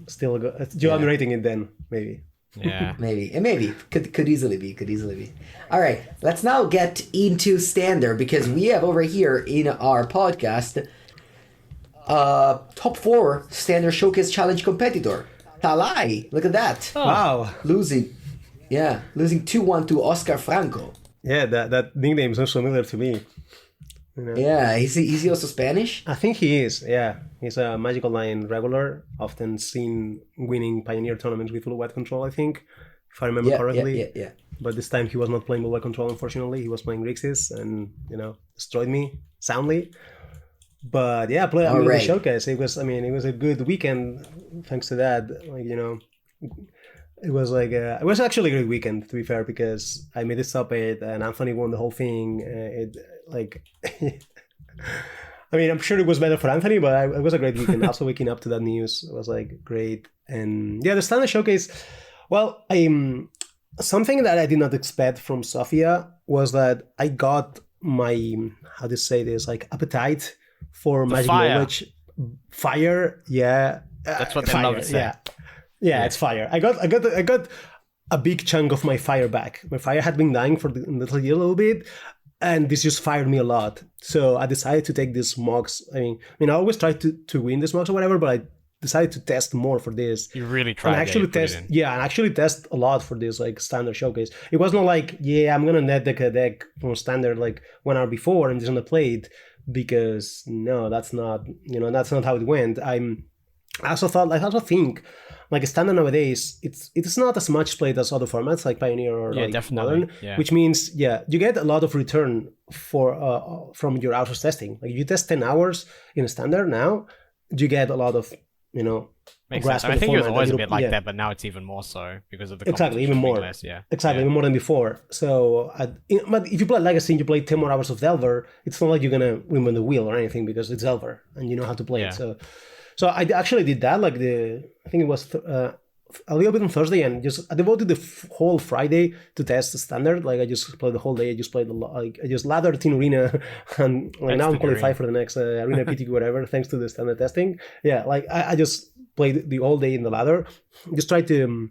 Still good. You're underrating it then, maybe. Yeah. Maybe. Could easily be. All right, let's now get into Standard, because we have over here in our podcast top 4 Standard Showcase Challenge competitor. Talai, look at that. Oh. Wow. Losing 2-1 to Oscar Franco. Yeah, that nickname sounds familiar to me. Yeah, is he also Spanish? I think he is, yeah. He's a Magical Line regular, often seen winning Pioneer tournaments with Blue White Control, I think, if I remember correctly. Yeah. But this time he was not playing Blue White Control, unfortunately. He was playing Grixis and, destroyed me soundly. But yeah, the showcase. It was a good weekend thanks to that. It was actually a great weekend, to be fair, because I made it stop it and Anthony won the whole thing. I'm sure it was better for Anthony, but it was a great weekend. Also waking up to that news was great. And yeah, the standard showcase. Well, something that I did not expect from Sofia was that I got my appetite for Magic knowledge. Fire, yeah. That's what they love to say. Yeah, it's fire. I got a big chunk of my fire back. My fire had been dying for a little bit, and this just fired me a lot. So I decided to take these mocks. I always try to win these mocks or whatever, but I decided to test more for this. You really tried. And actually test a lot for this standard showcase. It was not I'm gonna net deck a deck from standard 1 hour before and just gonna play it. because no, that's not how it went. I also think like standard nowadays, it's not as much played as other formats like Pioneer or like definitely. Modern, Yeah. which means you get a lot of return for from your outsource testing. Like you test 10 hours in a standard now, you get a lot of Makes sense. I think it was always a bit like that, but now it's even more so because of the exactly even competition more. being less, yeah. Exactly, Yeah. even more than before. So, but if you play Legacy and you play 10 more hours of Delver, it's not like you're gonna remember the wheel or anything because it's Delver and you know how to play it. So I actually did that. Like I think it was a little bit on Thursday, and I devoted the whole Friday to test the standard. Like I just played the whole day. I just played I just lathered in Arena, and like now I'm qualified for the next Arena PTQ whatever. Thanks to the standard testing. Yeah, like I just played the whole day in the ladder. Just tried to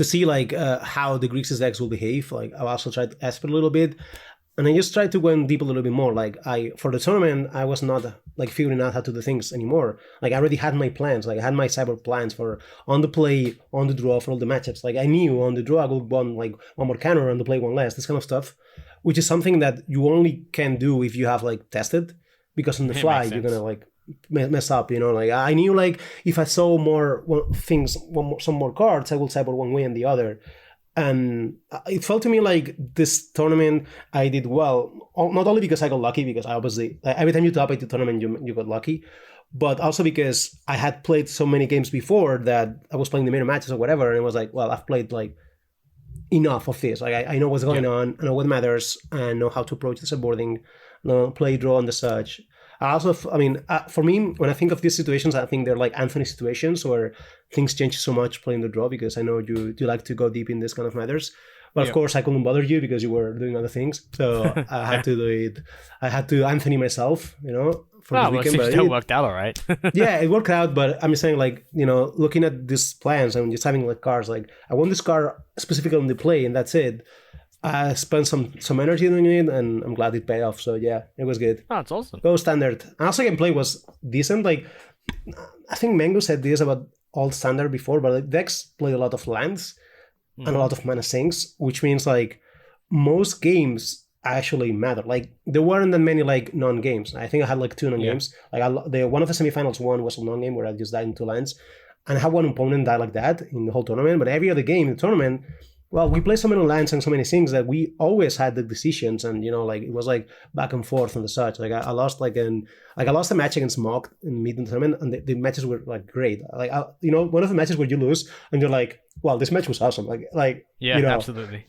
see like how the Greeks' decks will behave. Like I also tried to ask a little bit, and I just tried to go in deep a little bit more. Like for the tournament, I was not like figuring out how to do things anymore. Like I already had my plans. Like I had my cyber plans for on the play, on the draw for all the matchups. Like I knew on the draw I would want like one more counter, on the play one less. This kind of stuff, which is something that you only can do if you have like tested, because on the fly you're gonna like mess up. Like I knew like if I saw more things, some more cards, I will cyber one way and the other. And it felt to me like this tournament I did well, not only because I got lucky, because I obviously every time you top 8 the tournament you got lucky, but also because I had played so many games before that I was playing the mirror matches or whatever, and it was like, well, I've played like enough of this. Like I know what's going on, I know what matters, I know how to approach the subboarding, play draw and the such. For me, when I think of these situations, I think they're like Anthony situations where things change so much playing the draw, because I know you like to go deep in this kind of matters. But of course, I couldn't bother you because you were doing other things. So I had to do it. I had to Anthony myself, for this weekend. But it still worked out all right. Yeah, it worked out. But I'm just saying, like, looking at these plans and just having like cards, like I want this card specifically on the play, and that's it. I spent some energy doing it, and I'm glad it paid off. So yeah, it was good. Oh, it's awesome. Go standard. And also gameplay was decent. Like I think Mengu said this about all standard before, but like, decks played a lot of lands and a lot of mana sinks, which means like most games actually matter. Like there weren't that many like non-games. I think I had like 2 non-games. Like one of the semifinals one was a non-game where I just died in 2 lands, and I had one opponent die like that in the whole tournament. But every other game in the tournament, well, we played so many lands and so many things that we always had the decisions, and like it was like back and forth and the such. Like I lost I lost a match against Mock in mid tournament, and the matches were like great. Like one of the matches where you lose and you're like, well, this match was awesome. Like absolutely.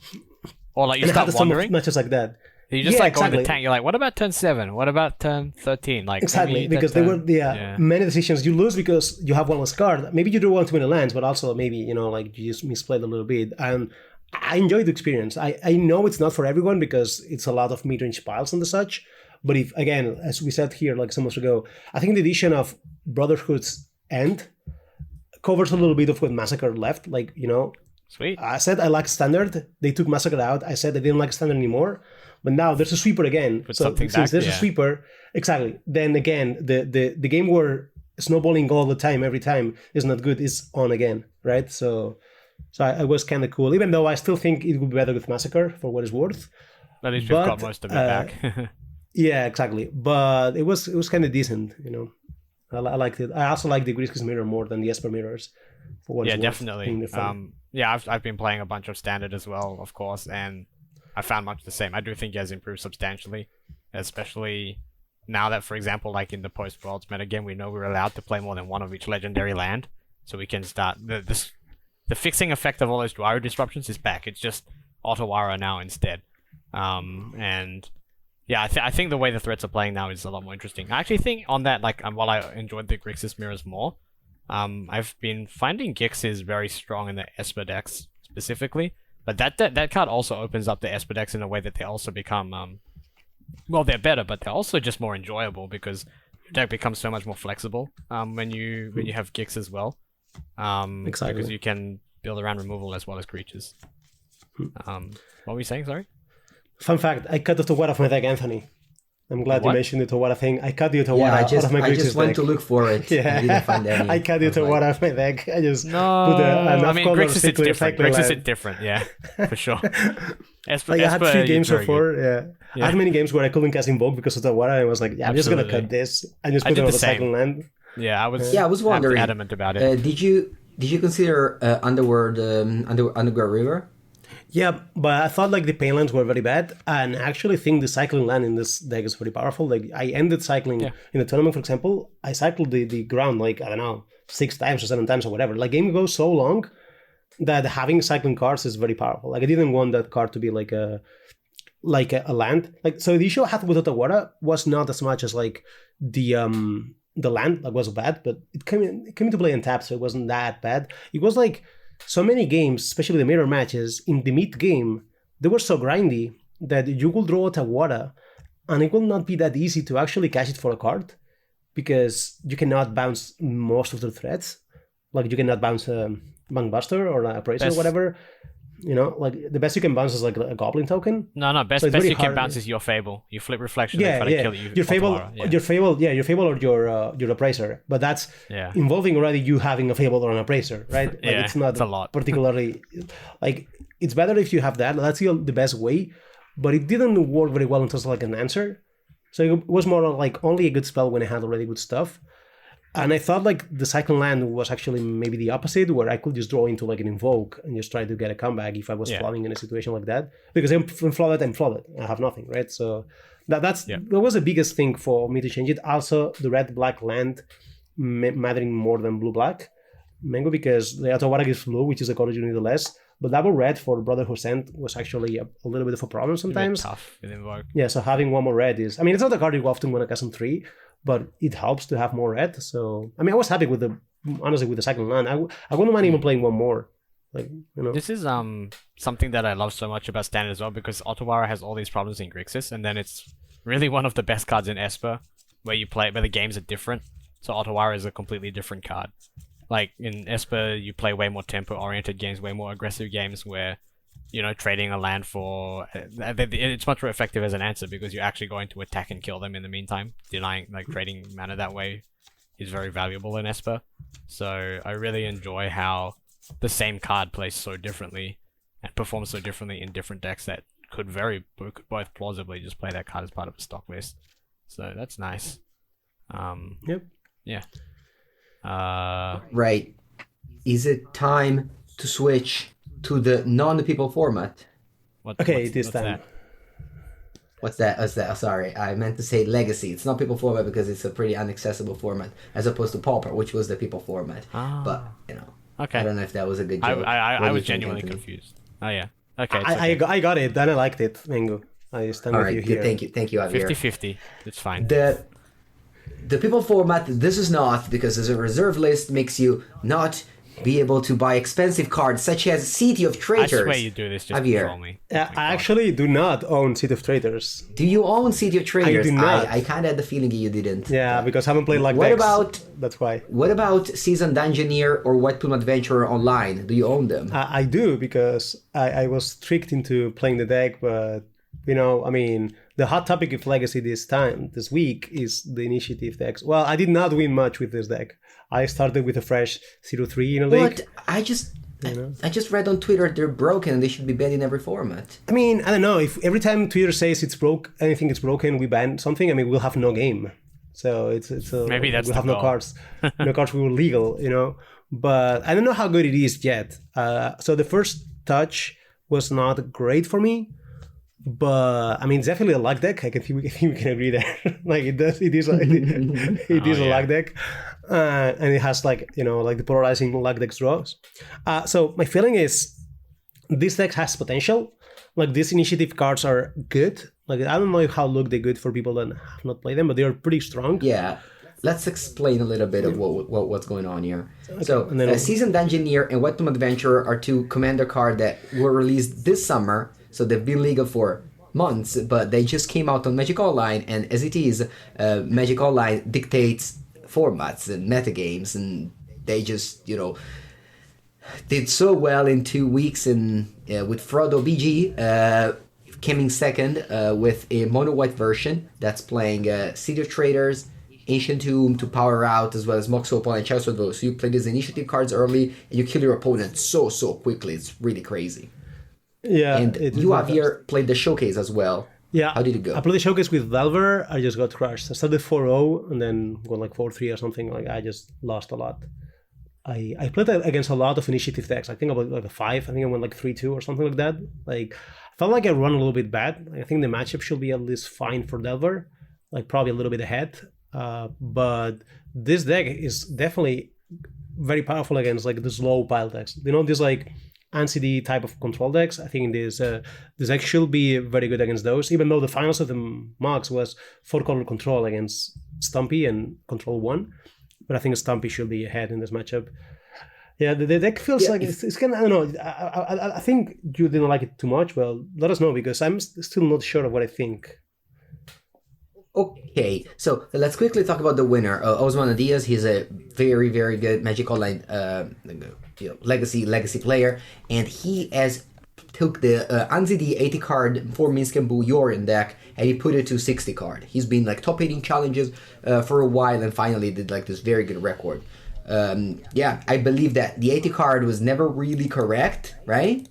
Or like you start wondering matches like that. You just go in the tank. You're like, what about turn 7? What about turn 13? Like exactly, because there were many decisions you lose because you have one less card. Maybe you do want too many lands, but also maybe like you just misplayed a little bit. And I enjoyed the experience. I know it's not for everyone because it's a lot of mid-range piles and the such. But if, again, as we said here like some months ago, I think the addition of Brotherhood's End covers a little bit of what Massacre left. Like, Sweet. I said I like Standard. They took Massacre out. I said I didn't like Standard anymore. But now there's a sweeper again. Since there's a sweeper, exactly. Then again, the game where snowballing all the time, every time, is not good. It's on again, right? So I was kind of cool, even though I still think it would be better with Massacre for what it's worth. At least we've got most of it back. Yeah, exactly. But it was kind of decent, I liked it. I also like the Greeks' mirror more than the Esper mirrors. For what it's worth, definitely. I've been playing a bunch of Standard as well, of course, and I found much the same. I do think it has improved substantially, especially now that, for example, like in the post-Worlds metagame, we know we're allowed to play more than one of each legendary land, so we can start the fixing effect of all those Dwaro disruptions is back. It's just Otawara now instead. I think the way the threats are playing now is a lot more interesting. I actually think on that, while I enjoyed the Grixis mirrors more, I've been finding Gixis very strong in the Esper decks specifically. But that card also opens up the Esper decks in a way that they also become, they're better, but they're also just more enjoyable because your deck becomes so much more flexible when you have Gix as well. Exactly. Because you can build around removal as well as creatures. What were you saying, sorry? Fun fact, I cut off the word of my deck, Anthony. I'm glad you What? mentioned the Tawara thing. I cut the Tawara Yeah, out of my I just Grixis went deck. to look for it. Yeah, I didn't find any. I cut the I was like, Tawara out of my deck. I just No, enough I mean color Grixis is cycling, different. cycling Grixis is land. different, yeah, for sure. Esper, Like I had 3 games very before. good. Yeah. I had many games where I couldn't cast Invoke because of Tawara. And I was like, yeah, I'm just gonna Absolutely. cut this. I just I put did another the same. cycling land. Yeah, I was. Yeah, I was wondering. Adamant about it. Did you consider Underground River? Yeah, but I thought like the pain lands were very bad, and I actually think the cycling land in this deck is very powerful. Like I ended cycling Yeah. in the tournament, for example. I cycled the ground like I don't know 6 times or 7 times or whatever. Like game goes so long that having cycling cards is very powerful. Like I didn't want that card to be like a land. Like so the issue I had with Otawara was not as much as like the land like was bad, but it came into play in tap, so it wasn't that bad. It was like so many games, especially the mirror matches, in the mid game, they were so grindy that you will draw Otawara and it will not be that easy to actually cash it for a card because you cannot bounce most of the threats. Like you cannot bounce a Bankbuster or a Appraiser or whatever. You know, like the best you can bounce is like a Goblin token. No, best So it's best very you can hard. bounce is your Fable. You flip Reflection Yeah, and try yeah. to kill you. Your Fable, Otawara, yeah. your Fable or your Appraiser. But that's Yeah. involving already you having a Fable or an Appraiser, right? Like Yeah, it's not it's a lot. particularly like it's better if you have that. That's the best way. But it didn't work very well in terms of like an answer. So it was more like only a good spell when I had already good stuff. And I thought like the cycling land was actually maybe the opposite, where I could just draw into like an Invoke and just try to get a comeback if I was flooding in a situation like that. Because I'm flooded. I have nothing, right? So that was the biggest thing for me to change it. Also, the red-black land mattering more than blue-black. Mengu, because the Otawara gives blue, which is a color you need less. But double red for Brotherhood Sent was actually a little bit of a problem sometimes. Tough with Invoke. Yeah, so having one more red is... I mean, it's not a card you often want to cast on 3, but it helps to have more red. So, I mean, I was happy with honestly, with the second land. I wouldn't mind even playing one more. Like, you know. This is something that I love so much about Standard as well, because Otawara has all these problems in Grixis, and then it's really one of the best cards in Esper, where the games are different. So Otawara is a completely different card. Like in Esper, you play way more tempo-oriented games, way more aggressive games, where trading a land for it's much more effective as an answer because you're actually going to attack and kill them in the meantime. Trading mana that way is very valuable in Esper. So I really enjoy how the same card plays so differently and performs so differently in different decks that could both plausibly just play that card as part of a stock list. So that's nice. Yep. Yeah. Right. Is it time to switch to the non-people format? This time. That? What's that? Sorry, I meant to say Legacy. It's not people format because it's a pretty inaccessible format, as opposed to Pauper, which was the people format. But Okay. I don't know if that was a good joke. I was genuinely confused. Oh yeah. Okay. I got it, and I liked it, Mengu. I stand All with right, you good. here. Thank you, Javier. 50-50. It's fine. The people format, this is not, because as a reserve list makes you not be able to buy expensive cards such as City of Traitors. I swear you do this just to Javier. troll me. I actually do not own City of Traitors. Do you own City of Traitors? I do not. I kind of had the feeling you didn't. Yeah, because I haven't played like decks. That's why. What about Season Dungeoneer or White Plume Adventurer online? Do you own them? I do, because I was tricked into playing the deck, but I mean, the hot topic of Legacy this week is the initiative decks. Well, I did not win much with this deck. I started with a fresh 0-3 in a league. But I just read on Twitter they're broken and they should be banned in every format. I mean, I don't know. If every time Twitter says anything is broken, we ban something, I mean, we'll have no game. So maybe that's we'll have the no goal. cards. No cards will be legal, But I don't know how good it is yet. So the first touch was not great for me. But I mean, it's definitely a luck deck. I think we can agree there. Like it is a luck deck, and it has like the polarizing luck deck draws. So my feeling is this deck has potential. Like these initiative cards are good. Like I don't know how they're good for people that have not played them, but they are pretty strong. Yeah. Let's explain a little bit of what's going on here. Okay. So, Season Dungeoneer and White Plume Adventurer are 2 commander cards that were released this summer. So they've been legal for months, but they just came out on Magic Online, and as it is, Magic Online dictates formats and metagames, and they just, did so well in 2 weeks with Frodo BG. coming second with a mono white version that's playing City of Traders, Ancient Tomb to power out, as well as Mox Opal and Chalice of Woe. So you play these initiative cards early and you kill your opponent so quickly. It's really crazy. Yeah. And you, Javier, played the showcase as well. Yeah. How did it go? I played the showcase with Delver. I just got crushed. I started 4-0 and then went like 4-3 or something. Like I just lost a lot. I played against a lot of initiative decks. I think I went like a 5. I think I went like 3-2 or something like that. Like I felt like I run a little bit bad. I think the matchup should be at least fine for Delver. Like probably a little bit ahead. But this deck is definitely very powerful against like the slow pile decks. You know, this like NCD type of control decks. I think this deck should be very good against those, even though the finals of the Mox was 4-color control against Stumpy and control 1. But I think Stumpy should be ahead in this matchup. Yeah, the deck feels like it's kind of, I don't know. I think you didn't like it too much. Well, let us know because I'm still not sure of what I think. Okay, so let's quickly talk about the winner. Osman Diaz, he's a very good Magic Online legacy player, and he has took the NZD 80 card for Minsk and Bu Yorin deck, and he put it to 60 card. He's been like top 18 challenges for a while, and finally did like this very good record. Yeah, I believe that the 80 card was never really correct, right?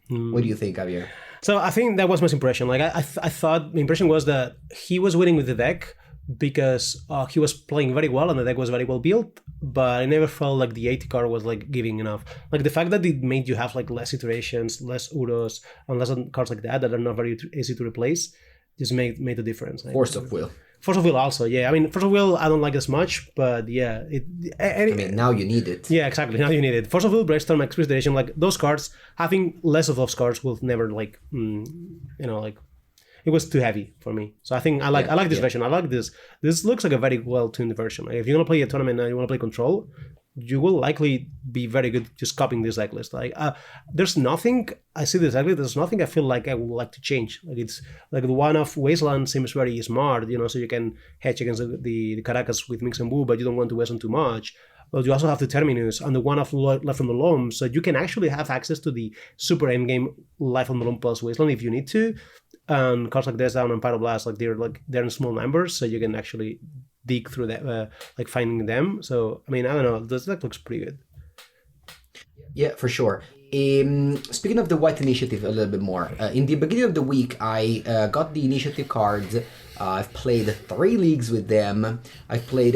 What do you think, Javier? So I think that was my impression. Like I thought the impression was that he was winning with the deck because he was playing very well and the deck was very well built, but I never felt like the 80 card was like giving enough. Like the fact that it made you have like less iterations, less Uros, and less cards like that are not very easy to replace just made a difference. Force of Will. Force of Will also, yeah. I mean, Force of Will I don't like as much, but yeah. I mean, now you need it. Yeah, exactly. Now you need it. Force of Will, Brainstorm, Expedition, like those cards, having less of those cards will never like, like, it was too heavy for me. So I think I like this version. I like this. This looks like a very well-tuned version. Like if you're going to play a tournament and you want to play Control, you will likely be very good just copying this deck list. Like there's nothing I see this deck list. There's nothing I feel like I would like to change. Like it's like the one of Wasteland seems very smart, so you can hedge against the Caracas with Mix and Boo, but you don't want to waste them too much. But you also have the Terminus and the one of Life from the Loam, so you can actually have access to the super endgame Life from the Loam plus Wasteland if you need to. And cards like Death Down and Pyroblast, they're in small numbers, so you can actually dig through that, like finding them. So I mean, I don't know, this deck looks pretty good. Yeah, for sure. Speaking of the White Initiative a little bit more, in the beginning of the week, I got the Initiative cards. I've played 3 leagues with them. I've played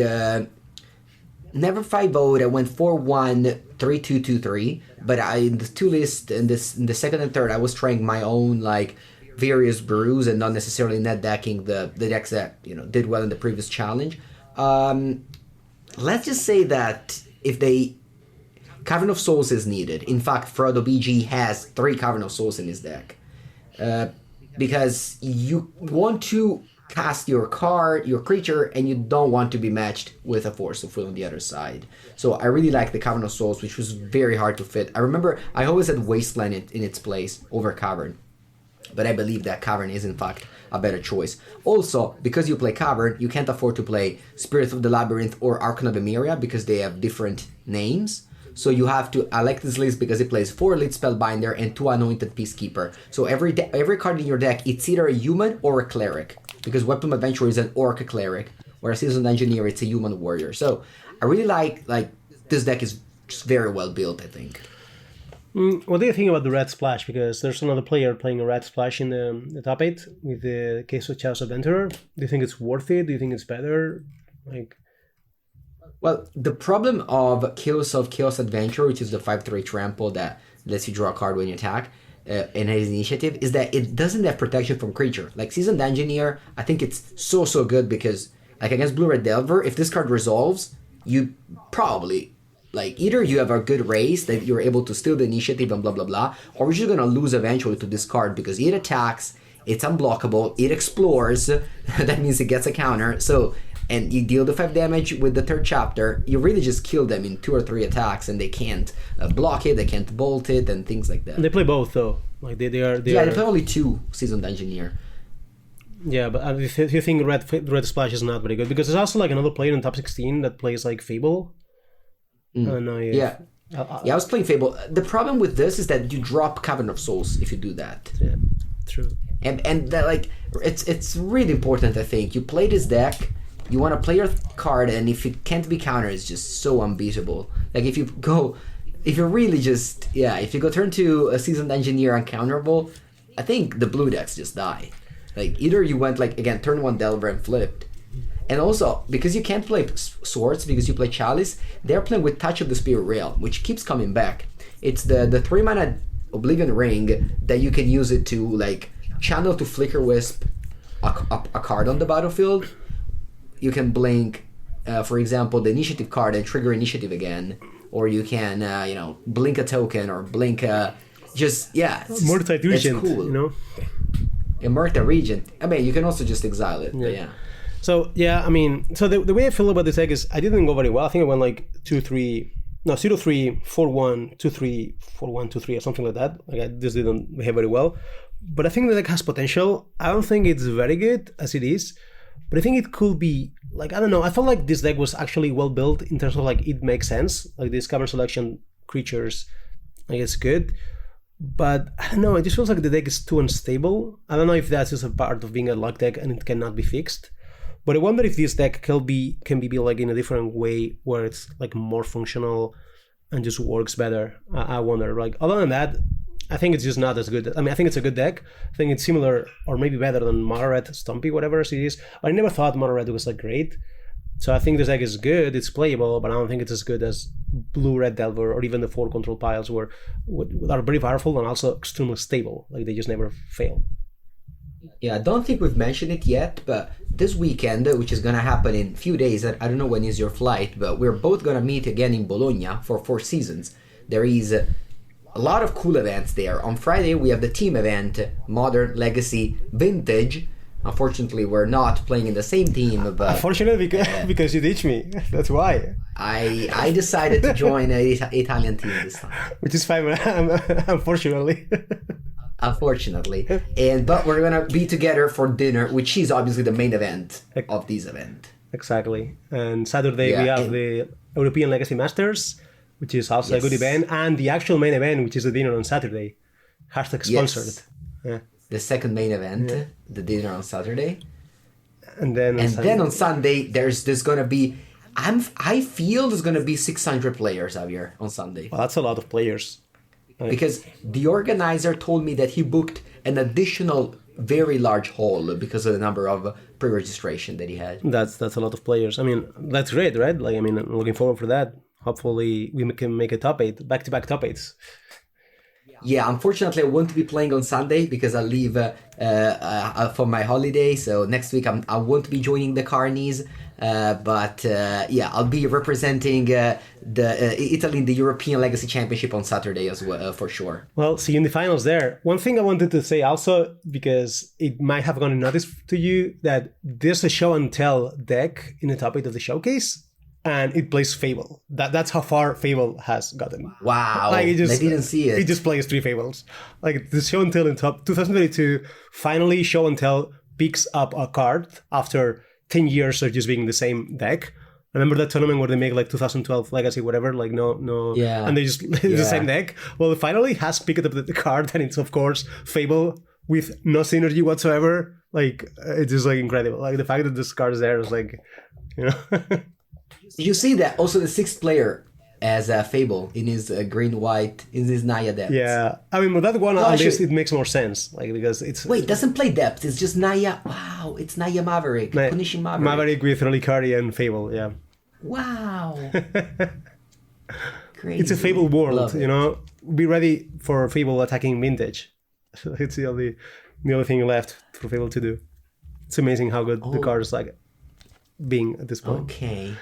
never 5-0'd. I went 4-1, 3-2, 2-3. But in the 2 list, in the second and third, I was trying my own like various brews and not necessarily net decking the decks that did well in the previous challenge. Let's just say that if Cavern of Souls is needed. In fact, Frodo BG has 3 Cavern of Souls in his deck. Because you want to cast your card, your creature, and you don't want to be matched with a Force of Will on the other side. So I really like the Cavern of Souls, which was very hard to fit. I remember I always had Wasteland in its place over Cavern. But I believe that Cavern is in fact a better choice. Also, because you play Cavern, you can't afford to play Spirit of the Labyrinth or Archon of Emeria because they have different names. So you have to, I like this list because it plays 4 Elite Spellbinder and 2 Anointed Peacekeeper. So every card in your deck, it's either a human or a cleric. Because Weapon Adventurer is an orc cleric, whereas Seasoned Engineer, it's a human warrior. So I really like this deck is just very well built, I think. What do you think about the Red Splash? Because there's another player playing a Red Splash in the top 8 with the case of Chaos Adventurer. Do you think it's worth it? Do you think it's better? Well, the problem of Chaos Adventure, which is the 5/3 trample that lets you draw a card when you attack, and his initiative, is that it doesn't have protection from creature. Like Seasoned Engineer, I think it's so good because like against Blue Red Delver, if this card resolves, you probably either you have a good race that you're able to steal the initiative and blah blah blah, or you're just gonna lose eventually to this card because it attacks, it's unblockable, it explores, that means it gets a counter. So and you deal the 5 damage with the 3rd chapter, you really just kill them in 2 or 3 attacks, and they can't block it, they can't bolt it, and things like that. They play both though. Like they play only 2 Seasoned Engineer. Yeah, but if you think Red Splash is not very good, because there's also like another player in top 16 that plays like Fable. Yeah. Yeah, I was playing Fable. The problem with this is that you drop Cavern of Souls if you do that. Yeah, true. And that, like, it's really important, I think. You play this deck, you want to play your card, and if it can't be countered, it's just so unbeatable. Like, if you go turn to a Seasoned Engineer uncounterable, I think the blue decks just die. Like, either you went, like, again, turn 1 Delver and flipped. And also, because you can't play Swords, because you play Chalice, they're playing with Touch of the Spirit Realm, which keeps coming back. It's the 3-mana Oblivion Ring that you can use it to, like, channel to Flicker Wisp a card on the battlefield. You can blink, for example, the Initiative card and trigger Initiative again. Or you can, blink a token or blink Multi-Regent, cool. you know? A Multi-Regent. I mean, you can also just exile it, but yeah. So, yeah, I mean, so the way I feel about this deck is I didn't go very well. I think I went like 0-3, 4-1, 2-3, 4-1, 2-3, or something like that. Like, I just didn't behave very well. But I think the deck has potential. I don't think it's very good as it is, but I think it could be, like, I don't know. I felt like this deck was actually well built in terms of, like, it makes sense. Like, this cover selection creatures, like, it's good. But I don't know, it just feels like the deck is too unstable. I don't know if that's just a part of being a luck deck and it cannot be fixed. But I wonder if this deck can be built, like, in a different way where it's, like, more functional and just works better. I wonder. Like, other than that, I think it's just not as good. I mean, I think it's a good deck. I think it's similar or maybe better than Mono Red Stumpy, whatever it is. I never thought Mono Red was, like, great. So I think this deck is good, it's playable, but I don't think it's as good as Blue Red Delver or even the 4 control piles are very powerful and also extremely stable. Like, they just never fail. Yeah, I don't think we've mentioned it yet, but this weekend, which is going to happen in a few days, I don't know when is your flight, but we're both going to meet again in Bologna for 4 seasons. There is a lot of cool events there. On Friday, we have the team event, Modern, Legacy, Vintage. Unfortunately, we're not playing in the same team, but... Unfortunately, because you ditched me. That's why. I decided to join an Italian team this time. Which is fine, unfortunately. Unfortunately. But we're going to be together for dinner, which is obviously the main event of this event. Exactly. And Saturday we have the European Legacy Masters, which is also a good event, and the actual main event, which is the dinner on Saturday. # sponsored. Yes. Yeah. The second main event, the dinner on Saturday. And then on Sunday, there's going to be... I feel there's going to be 600 players out here on Sunday. Well, that's a lot of players. Because the organizer told me that he booked an additional very large hall because of the number of pre-registration that he had. That's a lot of players. I mean, that's great, right? Like, I mean, I'm looking forward for that. Hopefully we can make a top 8, back-to-back top 8s. Yeah, unfortunately I won't be playing on Sunday because I leave for my holiday. So next week I won't be joining the Carnies. But I'll be representing Italy in the European Legacy Championship on Saturday as well, for sure. Well, see you in the finals there. One thing I wanted to say also, because it might have gone unnoticed to you, that there's a show and tell deck in the top 8 of the showcase, and it plays Fable. That's how far Fable has gotten. Wow, like, I didn't see it. It just plays 3 Fables. Like, the show and tell in top 2022, finally show and tell picks up a card after 10 years of just being the same deck. Remember that tournament where they make like 2012 Legacy, whatever, like no, yeah, and they just it's the same deck. Well, it finally has picked up the card, and it's of course Fable with no synergy whatsoever. Like, it's just like incredible. Like, the fact that this card is there is like, you know. You see that also the 6th player as Fable in his green-white, in his Naya depth. Yeah, I mean, with that one, at least it makes more sense. Like, because it's... Wait, doesn't play depth, it's just Naya. Wow, it's Naya Maverick, Punishing Maverick. Maverick with Relicaria and Fable, yeah. Wow. Crazy. It's a Fable world, you know? Be ready for Fable attacking Vintage. It's the only thing left for Fable to do. It's amazing how good the card is, like, being at this point. Okay.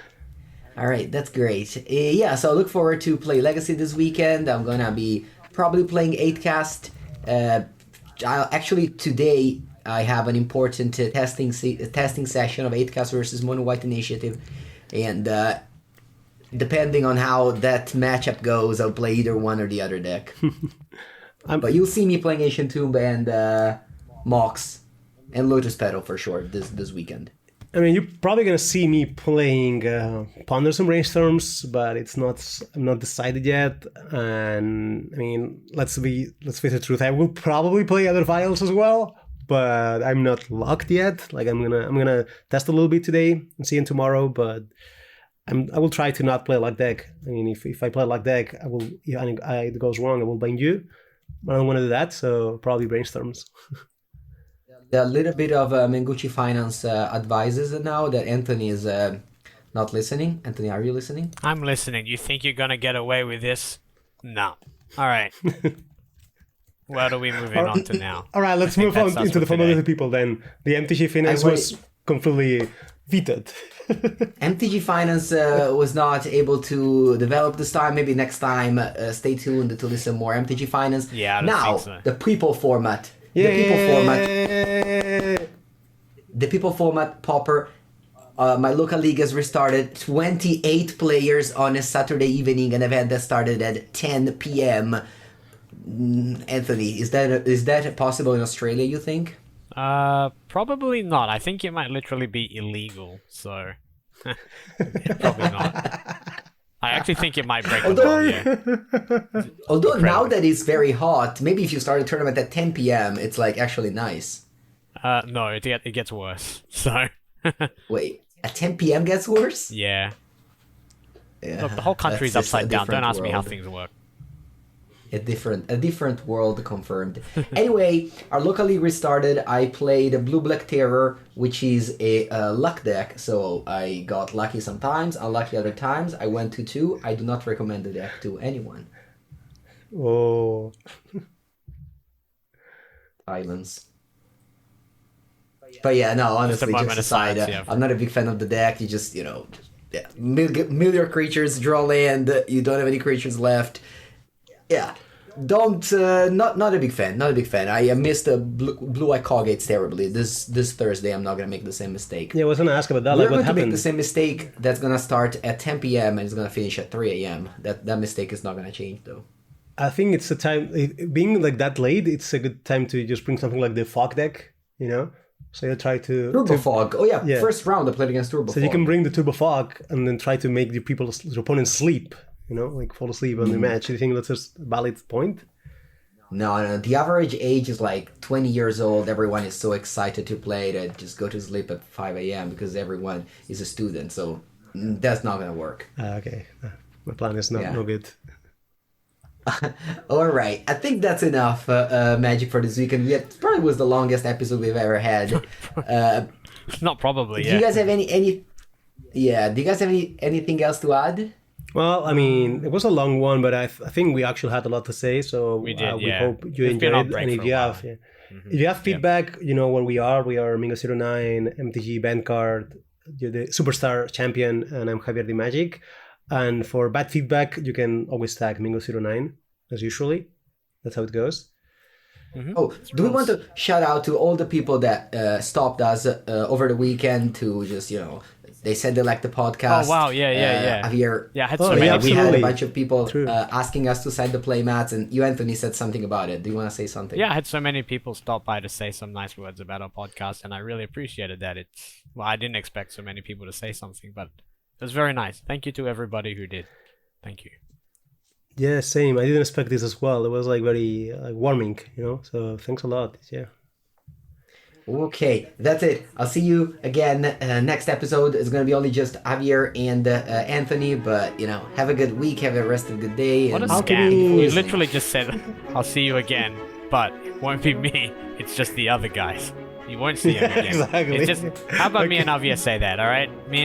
All right, that's great. So I look forward to play Legacy this weekend. I'm going to be probably playing 8cast. Actually, today I have an important testing session of 8cast versus Mono White Initiative. And depending on how that matchup goes, I'll play either one or the other deck. But you'll see me playing Ancient Tomb and Mox and Lotus Petal for sure this weekend. I mean, you're probably gonna see me playing Ponders and Brainstorms, but I'm not decided yet. And I mean, let's face the truth. I will probably play other files as well, but I'm not locked yet. Like I'm gonna test a little bit today and see him tomorrow. But I will try to not play lock deck. I mean, if I play lock deck, I will. If it goes wrong, I will bind you. But I don't want to do that, so probably Brainstorms. A little bit of Mengucci Finance advises now that Anthony is not listening. Anthony, are you listening? I'm listening. You think you're gonna get away with this? No. All right. What are we moving on to now? All right, let's move on into the formative people then. The MTG Finance was completely vetoed. MTG Finance was not able to develop this time. Maybe next time. Stay tuned to listen more. MTG Finance. Yeah, I don't now think so. The people format. The people format, Pauper. My local league has restarted. 28 players on a Saturday evening, an event that started at 10 p.m. Anthony, is that possible in Australia, you think? Probably not. I think it might literally be illegal, so probably not. I actually think it might break the law, yeah. Although now that it's very hot, maybe if you start a tournament at 10 p.m., it's like actually nice. No, it gets worse. So. Wait, at 10 p.m. gets worse? Yeah. Yeah. Look, the whole country's upside down. Don't ask me how world. things work. A different world confirmed. Anyway, our local league restarted. I played Blue Black Terror, which is a luck deck. So I got lucky sometimes, unlucky other times. I went 2-2. I do not recommend the deck to anyone. Oh. Silence. But yeah, no, honestly, just aside, I'm not a big fan of the deck. You just, mill your creatures, draw land. You don't have any creatures left. Yeah, not a big fan. Not a big fan. I missed the blue eye Coggates terribly. This Thursday, I'm not gonna make the same mistake. Yeah, I was gonna ask about that. We're like, going what to make happened? the same mistake. That's gonna start at 10 p.m. and it's gonna finish at 3 a.m. That mistake is not gonna change though. I think it's a time being like that late. It's a good time to just bring something like the Fog deck. So you try to Turbo Fog. Oh yeah, first round I played against Turbo Fog. So you can bring the Turbo Fog and then try to make your opponents sleep. Like fall asleep on the match. Do you think that's a valid point? No. The average age is like 20 years old. Everyone is so excited to play that just go to sleep at 5 a.m. because everyone is a student. So that's not gonna work. Okay, my plan is no good. All right, I think that's enough Magic for this weekend. It probably was the longest episode we've ever had. Not probably. Do you guys have any? Yeah. Do you guys have anything else to add? Well, I mean, it was a long one, but I think we actually had a lot to say. So we did. We hope you enjoyed it. And if you have, if you have feedback, you know where we are. We are Mingo09, MTG Bandcard, you're the Superstar Champion, and I'm Javier the Magic. And for bad feedback, you can always tag Mingo09, as usually. That's how it goes. Mm-hmm. Oh, do we want to shout out to all the people that stopped us over the weekend to just, they said they liked the podcast. Oh, wow. Yeah. Javier, I had so many. We had a bunch of people asking us to sign the playmats, and you, Anthony, said something about it. Do you want to say something? Yeah, I had so many people stop by to say some nice words about our podcast, and I really appreciated that. I didn't expect so many people to say something, but it was very nice. Thank you to everybody who did. Thank you. Yeah, same. I didn't expect this as well. It was very warming, So thanks a lot. Yeah. Okay, that's it. I'll see you again next episode. It's going to be only just Javier and Anthony, but, have a good week, have a rest of the good day. What a scam. You literally just said, I'll see you again, but it won't be me. It's just the other guys. You won't see him again. Exactly. It's just, how about me and Javier say that, all right? Me